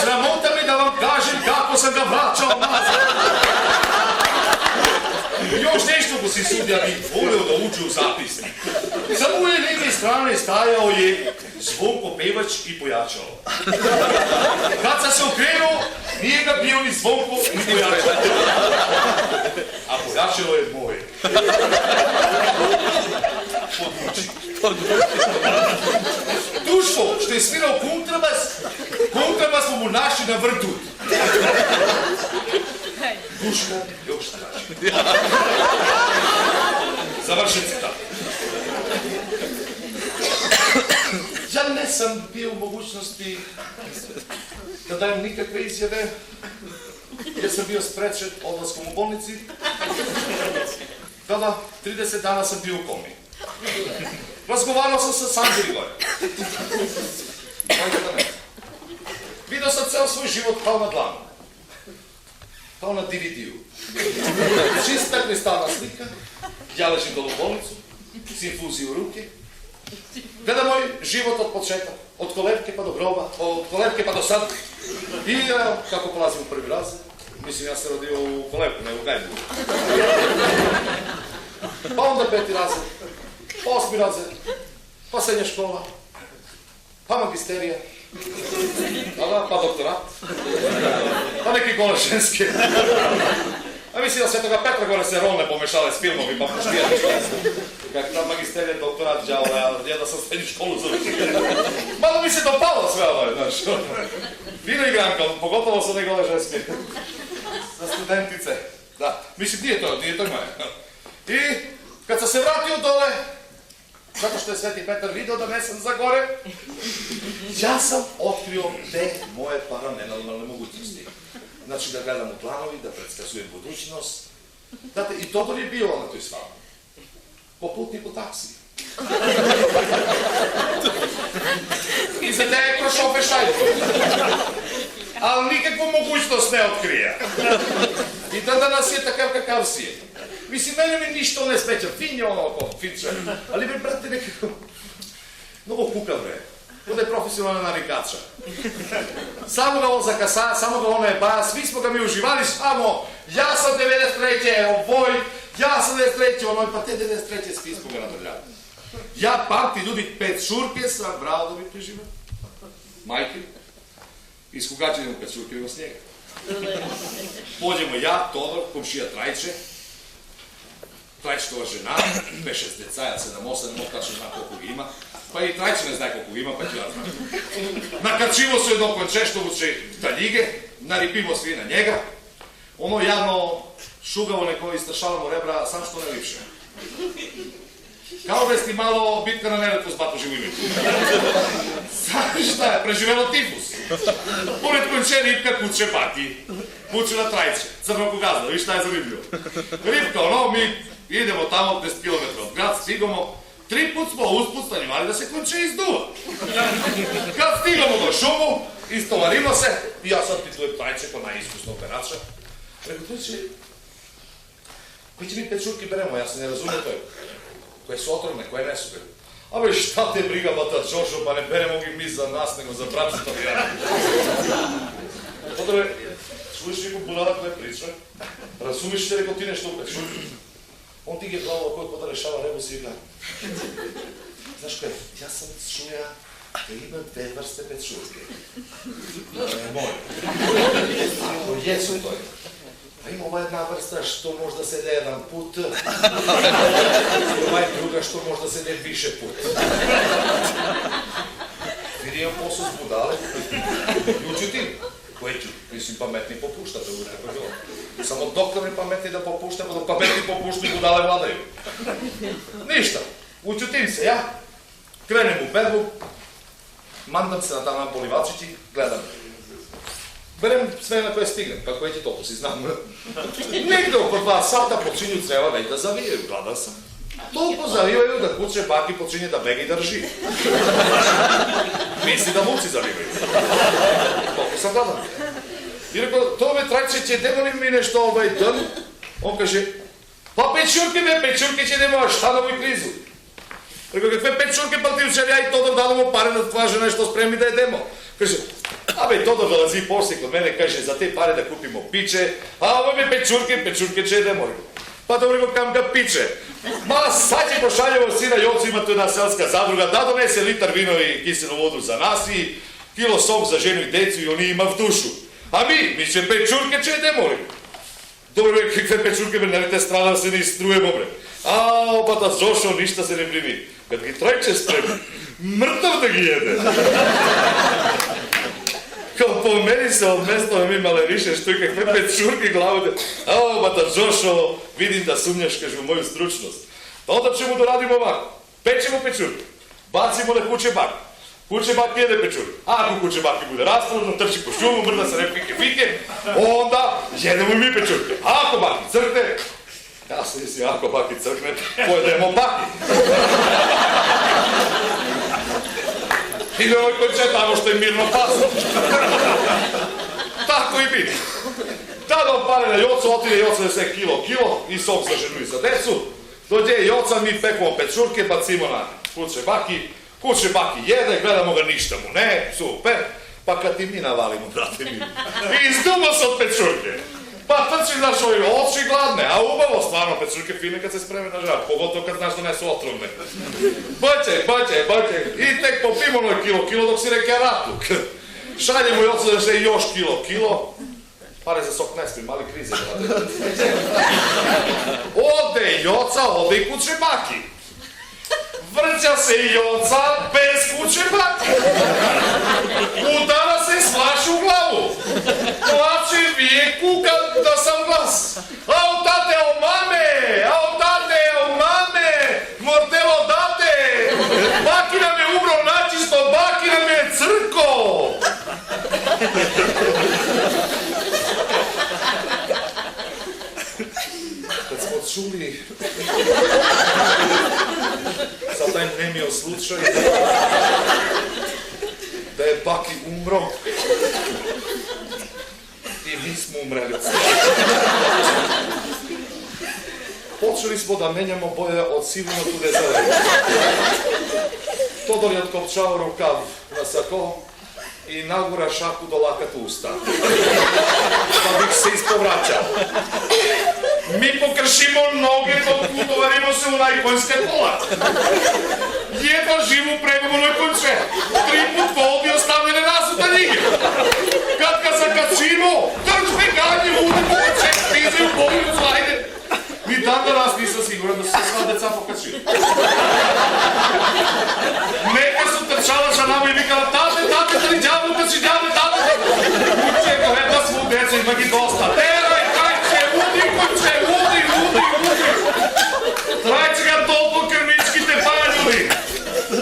Sramota me da vam kažem kako sam ga vraćao nazad. Još nešto ko si sudija bi volio da uđe u zapisnik. Sa moje neke strane stajao je Zvonko pevač i pojačalo. Kad sam se okrenuo, nije ga bio ni Zvonko ni pojačalo. A pojačalo je moje. Duško, što je svirao kontrabas smo mu našli na vrtu. Duško, još traži. Završen citat. Ja ne sam bio u mogućnosti da dajem nikakve izjave, jer sam bio sprečen odlaskom u bolnici. Tada, 30 dana sam bio u komi. Razgovarao sam sa Sandri gore. Vidio sam ceo svoj život kao na dlanu. Kao na DVD-u. Čista kristalna slika, ja ležim dole u bolnicu, s infuziju u ruke. Gledam moj život od početka, od kolevke pa do groba, od kolevke pa do sad. I kako polazim u prvi razred, mislim ja sam rodio u kolevku, ne u gajbu. Pa onda 5. razred, pa 8. razred, pa srednja škola, pa magisterija, pa doktorat, pa neki gole ženske. A mislim da Svetoga Petra gore se rolne pomešale s filmovi, pa poštijali što sam. Kako tam magisterija, doktorat, džavole, ja da sam srednju školu završio. Malo mi se dopalo sve ovo, znaš. Fino igranka, pogotovo sa one gole ženske. Za studentice. Da, mislim, nije to moje. I kad sam se vratio dole, zato što je Sveti Petar video da nesam za gore, ja sam otkrio te moje paranormalne mogućnosti. Znači da gledam u planovi, da predskazujem budućnost. Znate, i Todor je bio na toj svabi. Poputnik u taksiji. I za te je prošao pešajku. Ali nikakvu mogućnost ne otkrija. I dan danas je takav kakav si je. Mislim, mene mi ništa ne smeća. Fin je ono oko, fin sve. Ali bre, brate, nekako... Mnogo kuka, bre. bude profesionalna narikača. Samo ga on zakasa, samo ga ona je baja, svi smo ga mi uživali, samo ja sam 93. ovoj, ja sam 93. onoj, pa te 93. svi smo ga nadrljali. Ja pamti ljudi 5 šurke sam brao da bi preživao. Majke, iskugače idemo 5 šurke idemo snijega. Pođemo ja, Todor, komšija Trajče, Trajčetova žena, 5-6 decaja, 7-8, ne tačno zna koliko ga ima, pa i Trajče ne zna koliko ga ima, pa ću ja znam. Nakačivo se jedno konče što vuče taljige, naripimo svi na njega, ono javno šugavo neko istrašavamo rebra, sam što ne lipše. Kao da si malo bitka na Neretvu s Batu Živojimiću. Znaš šta je, preživelo tifus. Pored konče ripka kuće Bati, vuče na Trajče, crnog gazda, viš šta je zanimljivo. Ripka, ono, mi idemo tamo 10 km od grad, stigamo, 3 put smo usput stanjivali da se konče izduva. Kad stigamo do šumu, istovarimo se, i ja sad pitujem Trajče ko najiskusno operača. Rekao, Trajče, koji će mi 5 šurke beremo, ja se ne razumijem to je. Koje su otrovne, koje ne su. Abe, šta te briga, bata Čošo, pa ne beremo gi mi za nas, nego za braću Italijana. Odre, čuješ neko budala koje priča, razumiš te, rekao ti nešto upet, on ti je glavo koji da rešava rebus i ga. Znaš kaj, ja sam čuja da ima 2 vrste pečurke. Moj. To jesu to je. A ima ova jedna vrsta što možda se jede jedan put, i ova druga što možda se jede više put. Vidio posao s budale, uđutim, koji ću, mislim, pametni popušta, to bude tako bilo. Samo doktor mi pametni da popušta, pa dok pametni popuštu i budale vladaju. Ništa, uđutim se ja, krenem u berbu, mandam se na tamo polivačići, gledam. Berem sve na koje stignem, kako je ti to, si znam. Negde oko 2 sata počinju creva već da zavijaju, gledam sam. Toliko zavijaju da kuće Baki počinje da bega i da drži. Misli da vuci zavijaju. Toliko sam gledam. I rekao, to me Trajče će, demo li mi nešto dan? On kaže, pa pečurke će demo, a šta da mi krizu? Rekao, kakve pečurke, pa ti učer ja i Todor dademo pare da tvoja žena nešto spremi da jedemo. Kaže, abe, Todor dolazi poslije kod mene, kaže, za te pare da kupimo piće, a ovo me pečurke će jedemo. Pa dobro, rekao, kam ga piće? Ma, sad će pošaljevo sina Jocu, ima tu jedna selska zadruga, da donese litar vino i kiselu vodu za nas i kilo sok za ženu i decu i oni ima v dušu. A mi će pečurke će jedemo. Dobro, kakve pečurke, bre, nemojte strana da se ne istrujemo, bre. A, pa ta Zošo, ništa se ne brini. Kad gi Trajče spremi, mrtav da gi jede. Kao po meni se od mesta mi male više što i kakve pečurke glavude. A, pa ta Zošo, vidim da sumnjaš, kaže, u moju stručnost. Pa onda ćemo da radimo ovako. Pečemo pečurke, bacimo na kuće Baki. Kuće Baki jede pečurke. Ako kuće Baki bude raspoložno, trči po šumu, mrda se ne fike, onda jedemo i mi pečurke. Ako Baki crkne, ja se mislim, ako Baki crkne, pojedemo Baki. I ovoj konče tamo što je mirno pasno. Tako i biti. Tada pare na Jocu, otide Joca da se kilo i sok za ženu i za decu. Dođe Joca, mi pekamo pečurke, bacimo na kuće Baki. Kuće Baki jede, gledamo ga, ništa mu ne, super. Pa kad ti mi navalimo, brate mi, izdumo se od pečurke. Pa trči, znaš, ovi oči gladne, a ubavo stvarno pečurke fine kad se spreme na žar, pogotovo kad znaš da ne su otrovne. Baće, i tek popimo ono kilo dok si reke ratuk. Šaljemo i oca da se još kilo. Pare za sok ne spri, mali krize, brate. Ode Joca, ode i kuće Baki. Vrća se i Joca bez kuće Baki. Udara se slaš u glavu. Plače vije kuka da sam glas. Ao tate, ao mame, mortelo date. Baki nam je umro načisto, Baki nam je crko. Kad smo čuli za taj nemio slučaj da je Baki umro i mi smo umreli. Počeli smo da menjamo boje od sivno tude zelene. Todor je otkopčao rukav na sako i nagura šaku do lakat usta. Da bih se ispovraćao. Mi pokršimo noge dok utovarimo se u najkonjske kola. Jedva živu pregovornoj konče. 3 put vodi ostavljene nasuta njih. Kad ga zakačimo, trčbe ganje lude poče, stizaju poviju slajde. Ni dan danas nisam siguran da su se sva deca pokačili. Neka su trčala za nama i vikala tate, tali džavu, ukači džavu, tate. Uče, gleda svu deca, ima gi dosta. Teraj, kajče, udi, konče, udi. Trajče ga toliko krmički te paljuli.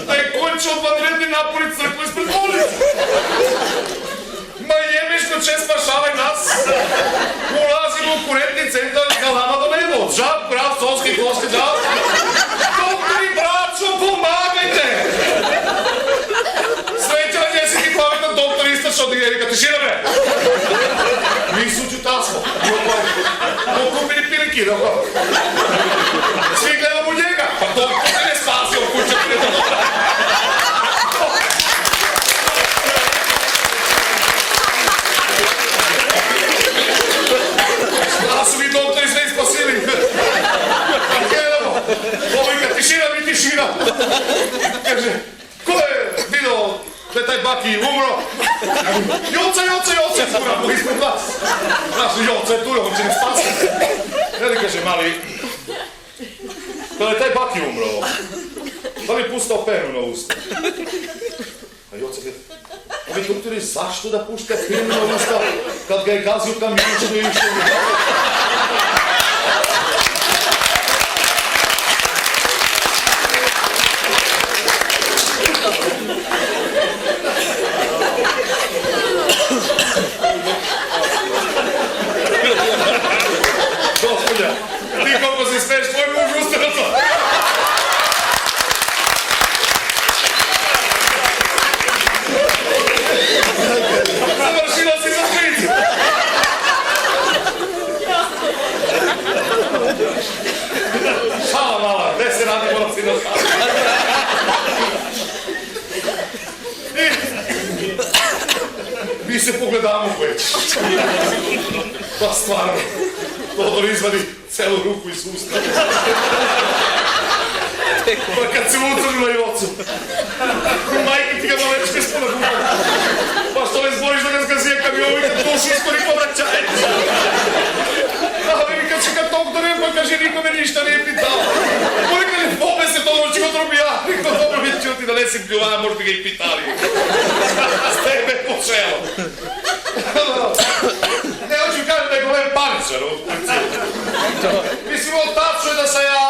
Da je konče odvanredni napori crkve ispred ulice. Ma jemiško če spašavaj nas. Ulazimo u kurentni centar galama do nebo. Žab, prav, sonski, kosti, žab. Doktori, braćo, pomagajte! Sreća na njesi pametan doktor istrašao da je Erika, tišina bre! Mi suđu tasmo. Dokupili piliki, dobro. Svi gledamo u njega. Pa doktor se ne spasio, kuća ti ne to dobra. Šta su mi doktori sve ispasili? Gledamo. Ovika, tišina mi tišina. Kaže, ko je vidio da je taj baki umro? Joca, moramo ispred vas. Znaš, Joca je tu, on će ne spasiti. Eli kaže, mali, kada je taj baki umro, da li je pustao penu na usta? A Joca kaže, ovi doktori, zašto da pušta penu na usta kad ga je gazio kamiončinu i išao u glavu? Gospodja, ti koliko se smeš, tvoj muž usta na to. Završila si za špricu. Šala mala, gde se radi moram si na šala. Mi se pogledamo već. Pa stvarno, Todor izvadi celu ruku iz usta. Pa kad se ucrli na Jocu, majke ti ga malečke ispod ruka. Pa što ne zboriš da ga zgazije kamion i kad dušu iskori povraćajte. Ali kad će kad doktorem, pa kaže nikome ništa nije pitao. Oni kad je pobe se Todor će ga drubi ja. Niko dobro mi čuti da ne si pljuvana, možda bi ga i pitali. S tebe po čelo. Ne hoću kažem da je golem paničar u principu. Mislim, tačno je da se ja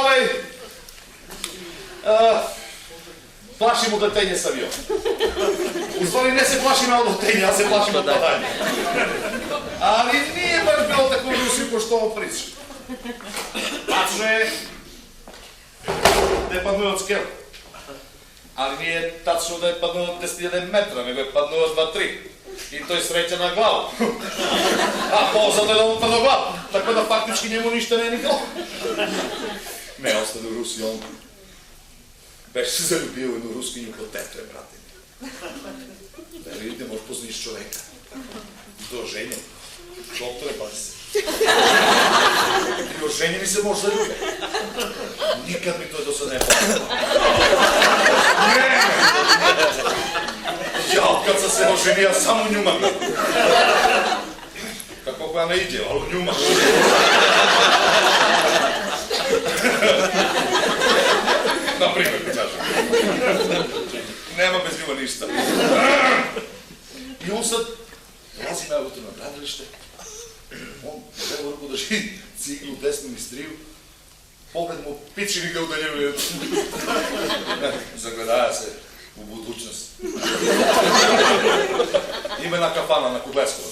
plašim udletenje s aviona. U stvari ne se plašim na udletenje, ja se plašim od padanja. Ali nije baš bilo tako u Rusiji ko što ovo priča. Tačno je da je padnuo od skela. Ali nije tačno da je padnuo od 10.000 metra, nego je padnuo od 2-3. I to je sreća na glavu. A pozadno je da on padno glavu. Tako da faktički njemu ništa ne nikao. Ne, ostane u Rusiji, on već se zaljubio u jednu ruskinju kod tete, brate. Da vidite, možeš pozniš čoveka. Do ženje. Doktore, pazi se. I o ženjeni se može zaljubiti. Nikad mi to do sad ne pao. Ne! Ja, kad sam se oženio, samo njuma mi. Kako koja ne ide, ali njuma. Naprimjer, ti kažem. Nema bez njuma ništa. I on sad dolazi na auto na gradilište. On u ruku drži ciglu u desnu mistriju. Pogled mu pičini ga udaljuje. Zagledaja se u budućnost. Ima jedna kafana na Kugleskovo.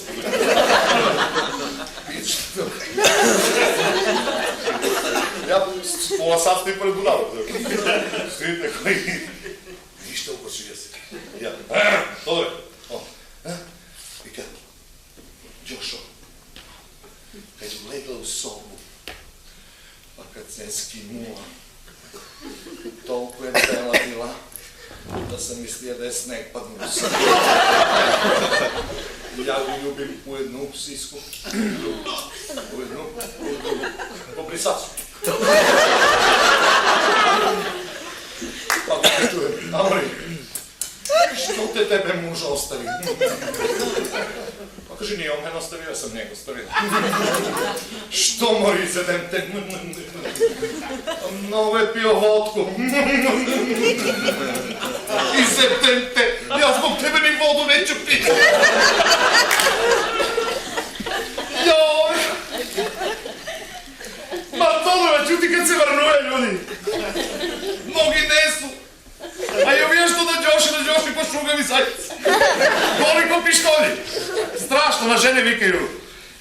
Ja pola sat stim pored budalu. Stim koji ništa ukočio se. Ja, dobre. I kad Jošo, kad je legla u sobu, pa kad se skinuo, toliko je tela bila, Da sam mislio da je sneg padnuo sam. Ja bi ljubim u jednu sisku. U jednu, po brisacu. Pa kako čujem, Amori, što te tebe muža ostavi? Pa kaže, nije on mene ostavio, ja sam njega ostavio. Što mori izvedem te? Mnogo je pio vodku. Izvedem te, ja zbog tebe ni vodu neću piti. Joj! Ma Todora, čuti kad se vrnuje, ljudi. Mnogi nesu. A jo vješto da Đoši po šugavi zajec. Koliko pištolji. Strašno, na žene vikaju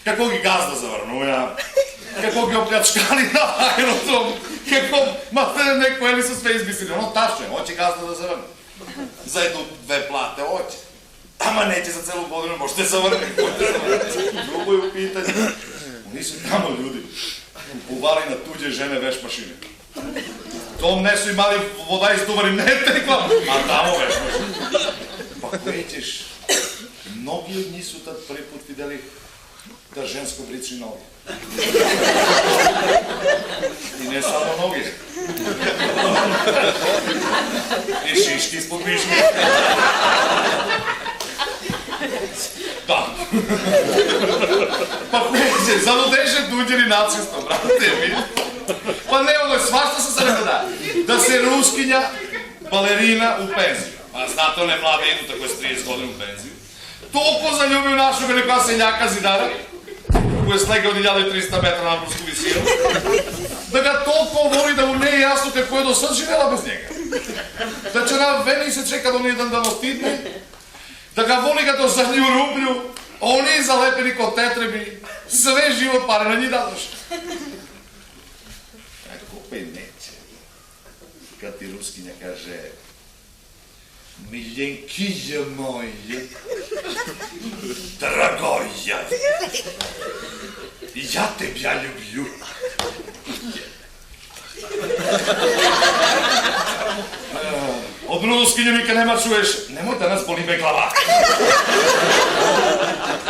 kako gi gazda zavrnuja, kako gi opljačkali na aerodrom, kako materne neko ili su sve izmislili. Ono tačno je, hoće gazda da zavrnu. Za jednu, dve plate, hoće. Ama neće za celu godinu, možete zavrniti. Drugo je u pitanju. Oni su tamo ljudi uvali na tuđe žene veš mašine. Tom ne su imali voda iz duvari, ne tekla, a tamo veš mašine. Pa krećeš, mnogi od njih su tad prvi put videli da žensko briči noge. I ne samo noge. I šiški ispod mišlje. Da. Pa kreće, zaludeže tuđeni nacista, brate, vidi. Pa ne, ono, svašta se sada da. Da se ruskinja, balerina u penziju. Pa znate, one mlade idu tako s 30 godina u penziju. Toliko zaljubi u našog velika seljaka Zidara, koji je slegao 1300 metara na rusku visinu, da ga toliko voli da mu ne je jasno kako je do sad živjela bez njega. Da će na Veni se čeka da on jedan dan ostidne, da ga voli ga do zadnju rublju, oni zalepeni kod tetrebi, sve život pare na njih dadoš. Ako pe neće, kad ti ruskinja kaže Miljenkinja moja, dragoja, ja tebja ljublju. Od ruskinju nikad nema čuješ, nemoj da nas boli me glava.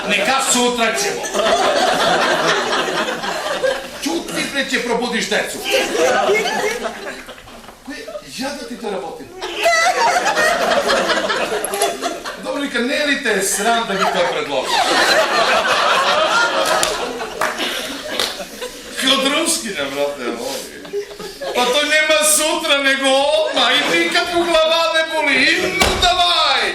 Neka sutra ćemo. Čuti neće probudiš decu. Ja da ti to rabotim. Dobro, nikad ne li te sram da mi to predložim. Kod ruskinja, brate, ovdje. Pa to nema sutra, nego odmah i nikad mu glava ne boli. I no davaj!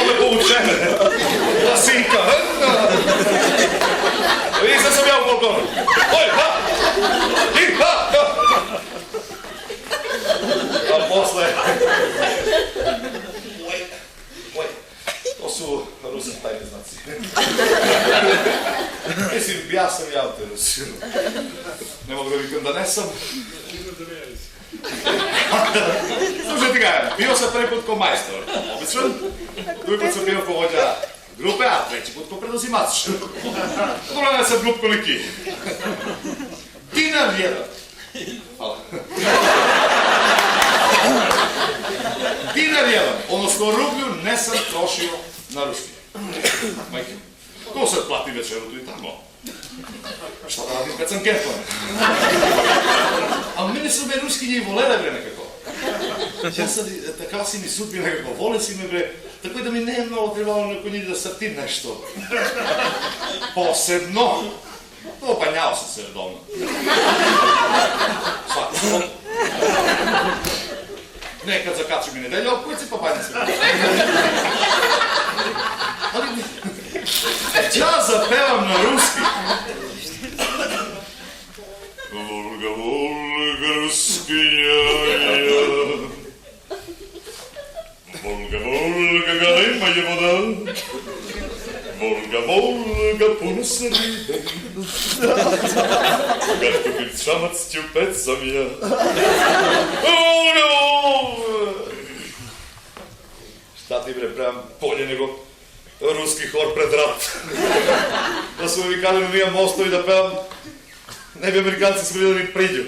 Ovo je povučene. Da sinka. Vidi, sad sam ja u balkonu. Oj, ha! I ha! A posle... To su ruski tajni znaci. Mislim, ja sam ja u te Rusiju. Ne mogu da vikam da ne sam. Slušaj ti ga, bio sam prvi put ko majstor, običan. Drugi put sam bio ko vođa grupe, a treći put ko predozimač. Dobro, ne sam glup koliki. Dinar jedan. Hvala. Dinar jedan, odnosno rublju ne sam trošio na ruski. Majke, ko sad plati večeru tu i tamo? Šta da radim kad sam kefan? A mene su me ruskinje volele bre nekako. Ja sad, takav si mi sudbio nekako, vole si me bre, tako da mi ne je mnogo trebalo neko njih da sartim nešto. Posebno. Opanjao sam se redovno. Svaki svoj. Nekad zakaču mi nedelja, opojci pa panjam se. Ali ja zapevam na ruski. Volga, Volga, ruskinja ja. Volga, Volga, galema je voda. Volga, Volga, puno se ribe. Kad kupim šamac ćupet sam ja. Volga, Volga. Šta ti bre, pravim bolje nego ruski hor pred rat. Da su mi kali mi mostovi da pevam, ne bi Amerikanci smili da mi priđu.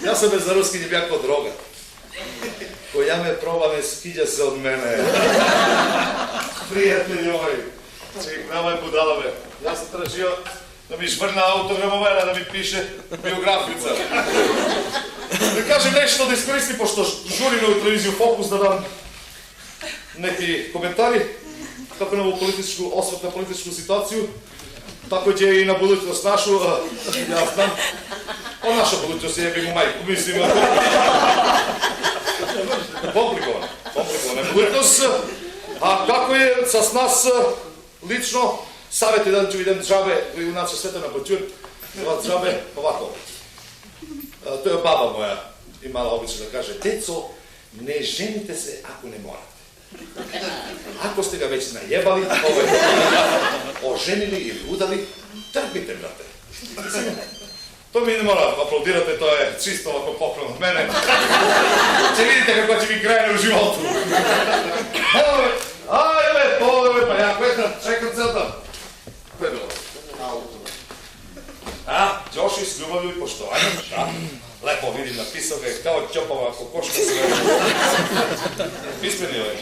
Ja sam bez za ruski njim jako droga. Koja me proba ne skiđa se od mene. Prijatelji moji, ček, nama je budalave. Ja sam tražio da mi švrna autogramomera, da mi piše biografica. Da kažem nešto da iskoristim, pošto žurim u televiziju Fokus da dam neki komentari kako na ovu političku, osvrt na političku situaciju, tako će i na budućnost našu, ja znam, o naša budućnost je jebim u majku, mislim, komplikovana budućnost, a kako je sa nas lično, savjeti da ću idem džabe, u naša Svetana Boćur, džabe ovako. To je baba moja imala obično da kaže, deco, ne ženite se ako ne morate. Ako ste ga već najebali, oženili ili udali, trpite, brate. To mi ne mora aplaudirate, to je čisto ovako poklon od mene. Če vidite kako će mi krene u životu. Ajme, pa ja kvetam, čekam cel dan. Ko je bilo? Đoši s ljubavlju i poštovanjem, da. Lepo vidim, napisao ga je kao Ćopava kokoška sve. Pismeni ovaj.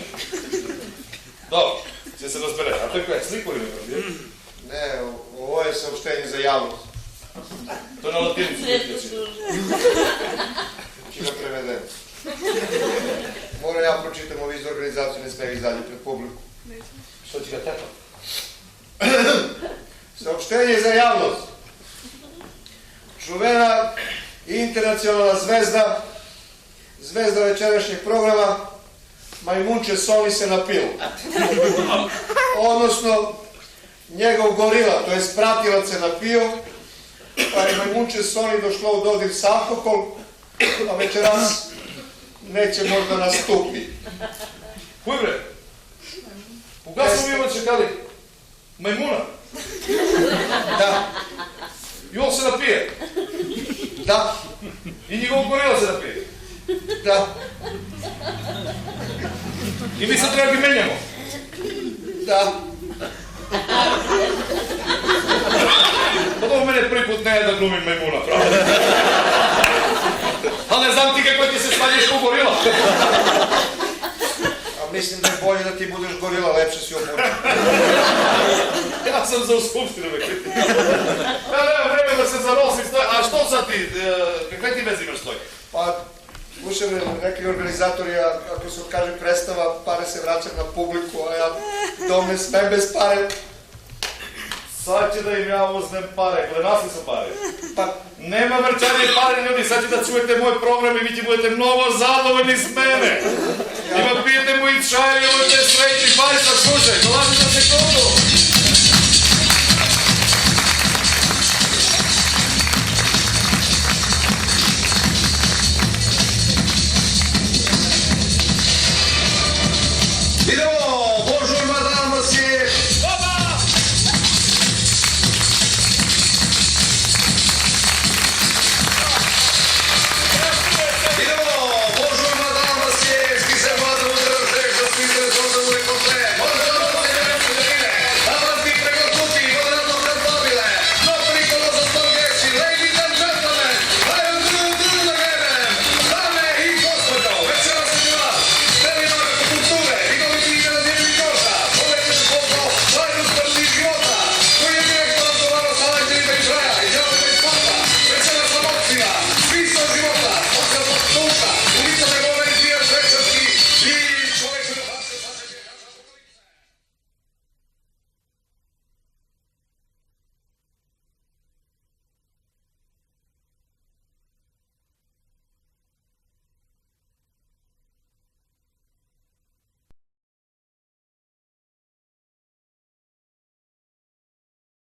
Dobro, će se razbere. A to je koja, sliku ili ne? Ne, ovo je saopštenje za javnost. To je na latinicu. Či ga prevedem. Moram ja pročitam ovi iz organizacije, ne sme ga izdalje pred publiku. Što će ga tepa? Saopštenje za javnost. Čuvena internacionalna zvezda, zvezda večerašnjeg programa, Majmunče Soni se napil. Odnosno, njegov gorila, to jest pratilac se napio, pa je Majmunče Soni došlo u dodir s alkohol, a večeras neće možda nastupi. Kuj bre? Koga smo mi imali čekali? Majmuna? Da, I on se napije? da, I njegov gorila se napije? da, I mi sad treba ga menjamo? da. Pa dobro, mene prvi put ne je da glumim Majmuna, pravda? Ali ne znam ti kako ti se smanješ u gorila. A mislim da je bolje da ti budeš gorila, lepše si obučen. Ja sam za u skupštinu me kriti. Ja nemam vreme da se zanosim stoji. A što sad ti, kakve ti vezi imaš stoji? Pa, slušaj, rekli organizatori, ako se kaže predstava, pare se vraćaju na publiku, a ja dom ne smem bez pare. Sad će da im ja uzmem pare, gledasli su pare. Pa, Nema vrčanje pare, ljudi, sad će da čujete moj program i vi će budete mnogo zadovoljni s mene. I pijete moji čaj, budete srećni, pari sad slušaj, dolazi za sekundu.